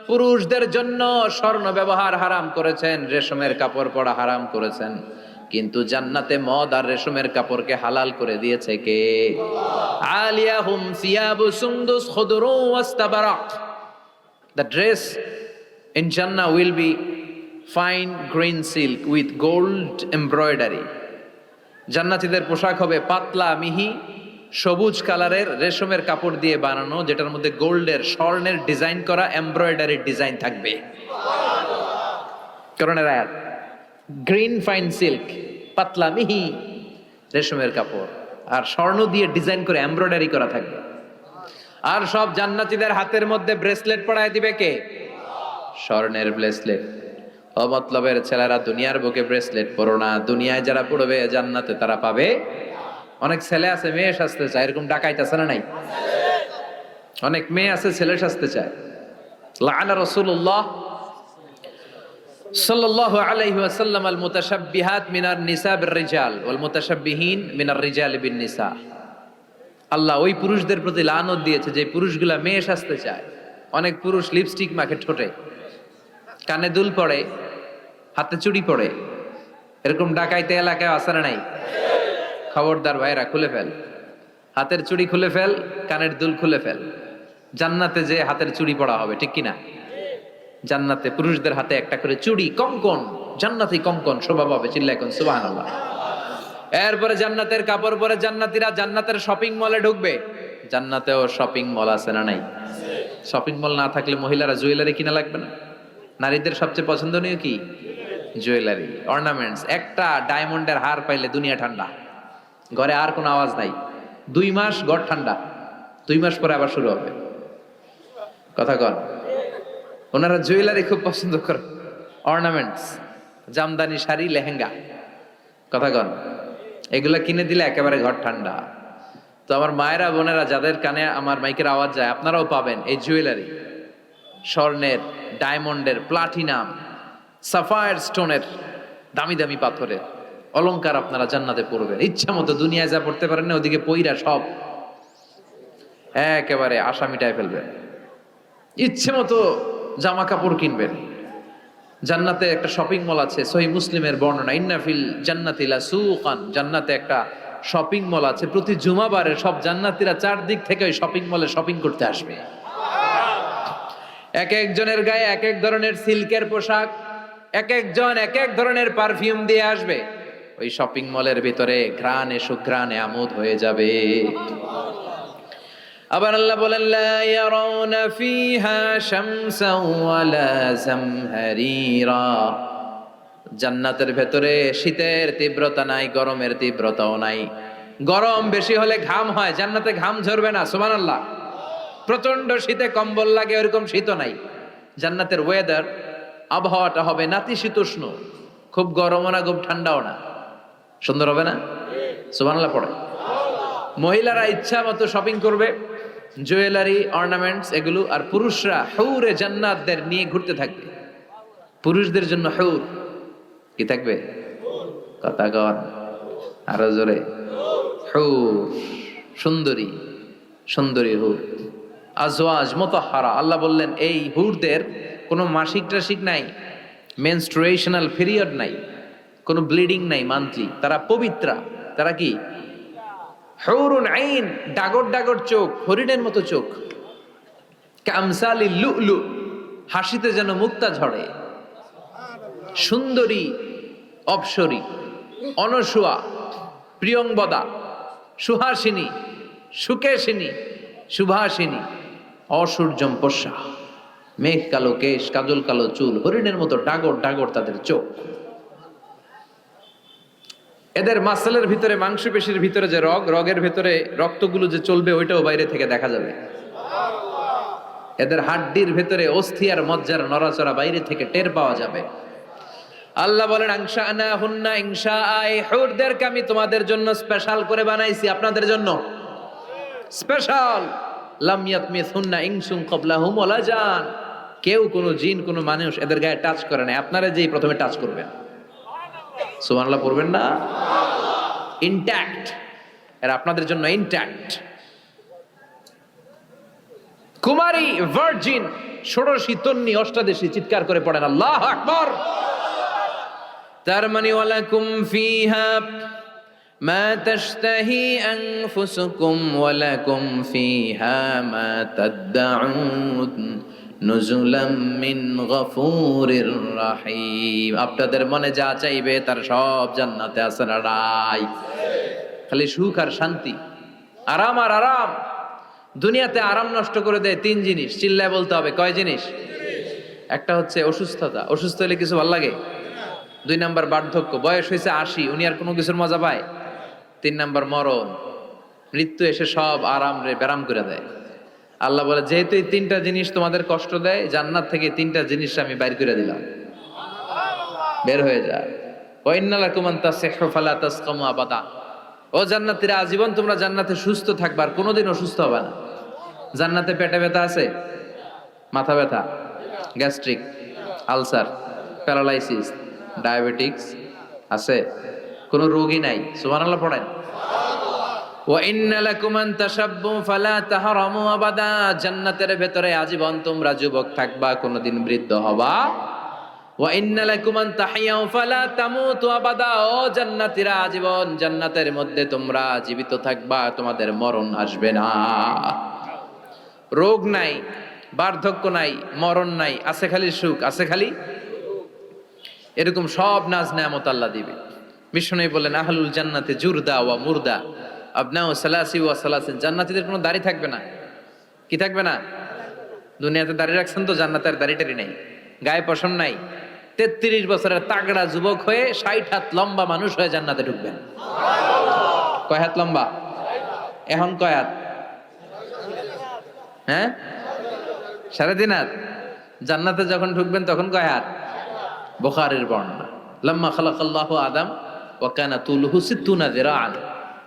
পুরুষদের জন্য স্বর্ণ ব্যবহার হারাম করেছেন, রেশমের কাপড় পরা হারাম করেছেন, কিন্তু জান্নাতে মদ আর রেশমের কাপড়কে হালাল করে দিয়েছে কে? আলিয়াহুম সিয়াবু সুন্দুস খুদরু ওয়াস্তাবারাক। The dress in Jannah will be fine green silk with gold embroidery. জান্নাতীদের পোশাক হবে পাতলা মিহি সবুজ কালারের রেশমের কাপড় দিয়ে বানানো, যেটার মধ্যে গোল্ডের, স্বর্ণের ডিজাইন করা এমব্রয়ডারি ডিজাইন থাকবে। করোনার আয়াত, গ্রিন ফাইন সিল্ক, পাতলা মিহি রেশমের কাপড় আর স্বর্ণ দিয়ে ডিজাইন করে এমব্রয়ডারি করা থাকবে। আর সব জান্নাতীদের হাতের মধ্যে ব্রেসলেট পরায় দিবে কে? স্বর্ণের ব্রেসলেট। অমতলবের ছেলেরা দুনিয়ার বুকে ব্রেসলেট পরো না, দুনিয়ায় যারা পড়বে জান্নাতে তারা পাবে অনেক ছেলে আছে মেয়ে সাজতে চায়, এরকম ডাকাইত আছে না নাই? অনেক মেয়ে আছে ছেলে সাজতে চায়। লাআনা রাসূলুল্লাহ সাল্লাল্লাহু আলাইহি ওয়াসাল্লাম আল মুতাশাব্বিহাত মিনার নিসা বির রিজাল ওয়াল মুতাশাব্বিহিন মিনার রিজাল বিন নিসা। আল্লাহ ওই পুরুষদের প্রতি লানত দিয়েছে যে পুরুষগুলা মেয়ে সাজতে চায়। অনেক পুরুষ লিপস্টিক মাখে ঠোঁটে, কানে দুল পড়ে, হাতে চুড়ি পড়ে। এরকম ডাকাইতে এলাকায় আছে না নাই? খবরদার ভাইরা, খুলে ফেল, হাতের চুড়ি খুলে ফেল, কানের দুল খুলে ফেল। জান্নাতে যে হাতের চুড়ি পড়া হবে, ঠিক কিনা? জান্নাতে পুরুষদের হাতে একটা করে চুড়ি, কঙ্কন, জান্নাতি কঙ্কন শোভা পাবে। চিল্লায় কোন সুবহানাল্লাহ। এরপরে জান্নাতের কাপড় পরে জান্নাতীরা জান্নাতের শপিং মলে ঢুকবে। জান্নাতেও শপিং মল আছে না নাই? শপিং মল না থাকলে মহিলারা জুয়েলারি কিনা লাগবে না? নারীদের সবচেয়ে পছন্দনীয় কি? Jewellery, ornaments. একটা ডায়মন্ডের হার পাইলে দুনিয়া ঠান্ডা, ঘরে আর কোনো আওয়াজ নাই। 2 মাস ঘর ঠান্ডা, 2 মাস পরে আবার শুরু হবে। কথা কন। ওনারা জুয়েলারি খুব পছন্দ করে, অর্নামেন্টস, জামদানি শাড়ি, লেহেঙ্গা। কথা কন। এগুলা কিনে দিলে একেবারে ঘর ঠান্ডা। তো আমার মায়েরা বোনেরা যাদের কানে আমার মাইকের আওয়াজ যায়, আপনারাও পাবেন এই জুয়েলারি, স্বর্ণের, ডায়মন্ডের, প্লাটিনাম, সাফায়ার স্টোনের, দামি দামি পাথরের অলংকার আপনারা জান্নাতে পড়বেন। ইচ্ছা মতো দুনিয়ায় যা পড়তে পারেন না, ওদিকে পইরা সব একেবারে আশা মিটায় ফেলবেন। ইচ্ছে মতো জামা কাপড় কিনবেন। জান্নাতে একটা শপিং মল আছে, সহিহ মুসলিমের বর্ণনা, ইন্না ফিল জান্নাতি লাসুকান, জান্নাতে একটা শপিং মল আছে। প্রতি জুমাবারে সব জান্নাতীরা চারদিক থেকে ওই শপিং মলে শপিং করতে আসবে। এক একজনের গায়ে এক এক ধরনের সিল্কের পোশাক, এক একজন এক এক ধরনের পারফিউম দিয়ে আসবে। ওই শপিং মলের ভিতরে ঘ্রাণে সুঘ্রাণে আমোদ হয়ে যাবে। আবার আল্লাহ বলেন, লা ইয়ারাউনা ফিহা শামসান ওয়ালা জামহারিরা, জান্নাতের ভেতরে শীতের তীব্রতা নাই, গরমের তীব্রতাও নাই। গরম বেশি হলে ঘাম হয়, জান্নাতে ঘাম ঝরবে না। সুবহানাল্লাহ। প্রচন্ড শীতে কম্বল লাগে, ওরকম শীতও নাই। জান্নাতের ওয়েদার, আবহাওয়াটা হবে নাতিশীতোষ্ণ, খুব গরমও না, খুব ঠান্ডাও না। সুন্দর হবে না? সুবহানাল্লাহ পড়ে। মহিলারা ইচ্ছা মতো শপিং করবে, জুয়েলারি, অর্নামেন্টস এগুলো। আর পুরুষরা হুরে জান্নাতদের নিয়ে ঘুরতে থাকবে। পুরুষদের জন্য হুর কি থাকবে? কথা কর আরো জোরে। হুর, সুন্দরী, সুন্দরী হুর। আজওয়াজ মুতাহহারা। আল্লাহ বললেন এই হুরদের কোনো মাসিক টাসিক নাই, মেনস্ট্রুয়েশনাল পিরিয়ড নাই, কোনো ব্লিডিং নাই মান্থলি। তারা পবিত্রা। তারা কি? হুরুন আইন, ডাগর ডাগর চোখ, হরিণের মতো চোখ। কামসালি লুলু, হাসিতে যেন মুক্তা ঝরে। সুন্দরী, অপসরী, অনসুয়া, প্রিয়ংবদা, সুহাসিনী, সুকেশিনী, সুভাষিনী, অসূর্যম পশ্যা। মেঘ কালো কেশ, কাজল কালো চুল, হরিণের মতো ডাগর ডাগর তাদের চোখ। এদের মাসলের ভিতরে, মাংসপেশির ভিতরে যে রগের ভিতরে রক্তগুলো যে চলবে, ওইটাও বাইরে থেকে দেখা যাবে। এদের হাড্ডির ভিতরে অস্থি আর মজ্জার নড়াচড়া বাইরে থেকে টের পাওয়া যাবে। আল্লাহ বলেন, আনশানা হুন্না ইনশাআ, এই হুরদেরকে আমি তোমাদের জন্য স্পেশাল করে বানাইছি, আপনাদের জন্য স্পেশাল। লাম ইয়াতমিসহুন্না ইনসুন ক্বাবলাহুম ওয়ালা জান, কেউ কোনো জিন কোনো মানুষ এদের গায়ে টাচ করে না। আপনারা যেই প্রথমে টাচ করবেন। সুবহানাল্লাহ পড়বেন না? ইনট্যাক্ট, এর আপনাদের জন্য ইনট্যাক্ট। কুমারী, ভার্জিন, ষোড়শী, তন্নি, অষ্টাদশী, চিৎকার করে পড়েন আল্লাহু আকবার। তার মানে ওয়ালাকুম ফিহা মা তাশতাহি আনফুসুকুম ওয়ালাকুম ফিহা মা তাদউন নুজুলাম মিন গফুরির রহিম। আপনাদের মনে যা চাইবে তার সব জান্নাতে আছে না নাই? খালি সুখ আর শান্তি, আরাম আর আরাম। দুনিয়াতে আরাম নষ্ট করে দেয় 3 জিনিস। চিল্লায় বলতে হবে, কয় জিনিস? একটা হচ্ছে অসুস্থতা, অসুস্থ হলে কিছু ভালো লাগে। 2 নাম্বার বার্ধক্য, বয়স হয়েছে 80, উনি আর কোনো কিছুর মজা পায়। 3 নাম্বার মরণ, মৃত্যু এসে সব আরাম রে ব্যারাম করে দেয়। আল্লাহ বলে, যেহেতু এই 3টা জিনিস তোমাদের কষ্ট দেয়, জান্নাত থেকে 3টা জিনিস আমি বাইর করে দিলাম, বের হয়ে যায়। ওয়া ইন্না লাকুম আন তাসিহু ফালা তাসকামু আবাদা ও জান্নাতীরা, আজীবন তোমরা জান্নাতে সুস্থ থাকবা, আর কোনোদিন অসুস্থ হবে না। জান্নাতে পেটে ব্যথা আছে, মাথা ব্যথা, গ্যাস্ট্রিক, আলসার, প্যারালাইসিস, ডায়াবেটিক্স আছে? কোনো রোগই নাই। সুবহানাল্লাহ পড়েন। ওয়া ইন্না লাকুম আন তাশাব্বু ফালা তাহরামু আবাদা, জান্নাতের ভেতরে আজীবন তোমরা যুবক থাকবা, কোনোদিন বৃদ্ধ হবা। ওয়া ইন্না লাকুম আন তাহইয়াউ ফালা তামুতু আবাদা, ও জান্নাতীরা, আজীবন জান্নাতের মধ্যে তোমরা জীবিত থাকবা, তোমাদের মরণ আসবে না। রোগ নাই, বার্ধক্য নাই, মরণ নাই, আছে খালি সুখ, আছে খালি এরকম সব নাজ নেয়ামত আল্লাহ দিবে। বিষ্ণু বললেন আহলুল জান্নাতে জুরদা ওয়া মুরদা আবনাউ সালাসি ওয়া সালাসিন, জান্নাতীদের কোনো দাড়ি থাকবে না। কি থাকবে না? দুনিয়াতে দাড়ি রাখছেন তো, জান্নাতের দাড়িটারি নাই, গায়ে পশম নাই। 33 বছরের তাগড়া যুবক হয়ে 60 হাত লম্বা মানুষ হয়ে জান্নাতে ঢুকবেন। কয় হাত লম্বা? এখন কয় হাত? হ্যাঁ, 3.5 হাত। জান্নাতে যখন ঢুকবেন তখন কয় হাত? বুখারীর বর্ণনা, লাম্মা খালাকাল্লাহু আদম ওয়া কানা তুলুহু 60 যিরাআন।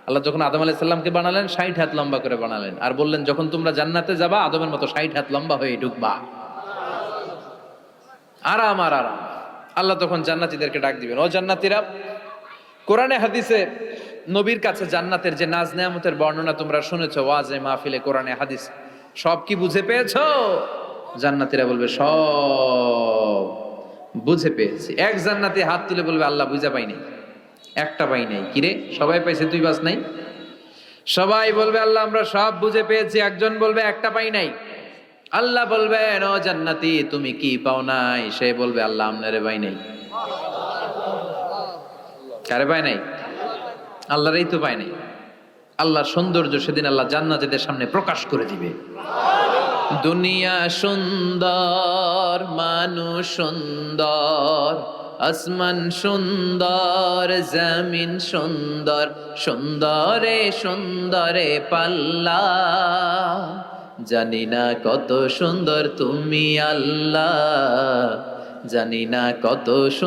আল্লাহ যখন আদম আলাইহিস সালামকে বানালেন 60 হাত লম্বা করে বানালেন, আর বললেন যখন তোমরা জান্নাতে যাবা আদমের মতো 60 হাত লম্বা হয়ে ঢুকবা। আরাম আর আরাম। আল্লাহ তখন জান্নাতীদেরকে ডাক দিবেন, ও জান্নাতীরা, কোরআনে হাদিসে নবীর কাছে জান্নাতের যে নাজ নেয়ামতের বর্ণনা তোমরা শুনেছো, ওয়াজে মাহফিলে, কোরআনে হাদিস, সব কি বুঝে পেয়েছো? জান্নাতীরা বলবে সব বুঝে পেয়েছি। এক জান্নাতি হাত তুলে বলবে আল্লাহ বুঝা পাই নাই, একটা পাই নাই। কিরে, সবাই পাইছে, তুই বাস নাই? সবাই বলবে আল্লাহ আমরা সব বুঝে পেয়েছি। একজন বলবে একটা পাই নাই। আল্লাহ বলবেন ও জান্নাতি তুমি কি পাও নাই? সে বলবে আল্লাহ আমনারে পাই নাই। কারে পাই নাই? আল্লাহরই তো পাই নাই। আল্লাহর সৌন্দর্য সেদিন আল্লাহ জান্নাতীদের সামনে প্রকাশ করে দিবে। দুনিয়া সুন্দর, মানুষ সুন্দর, আসমান সুন্দর, জমিন সুন্দর, সুন্দরে সুন্দরে পাল্লা, জানি না কত সুন্দর তুমি আল্লাহ, জানি না কত সুন্দর।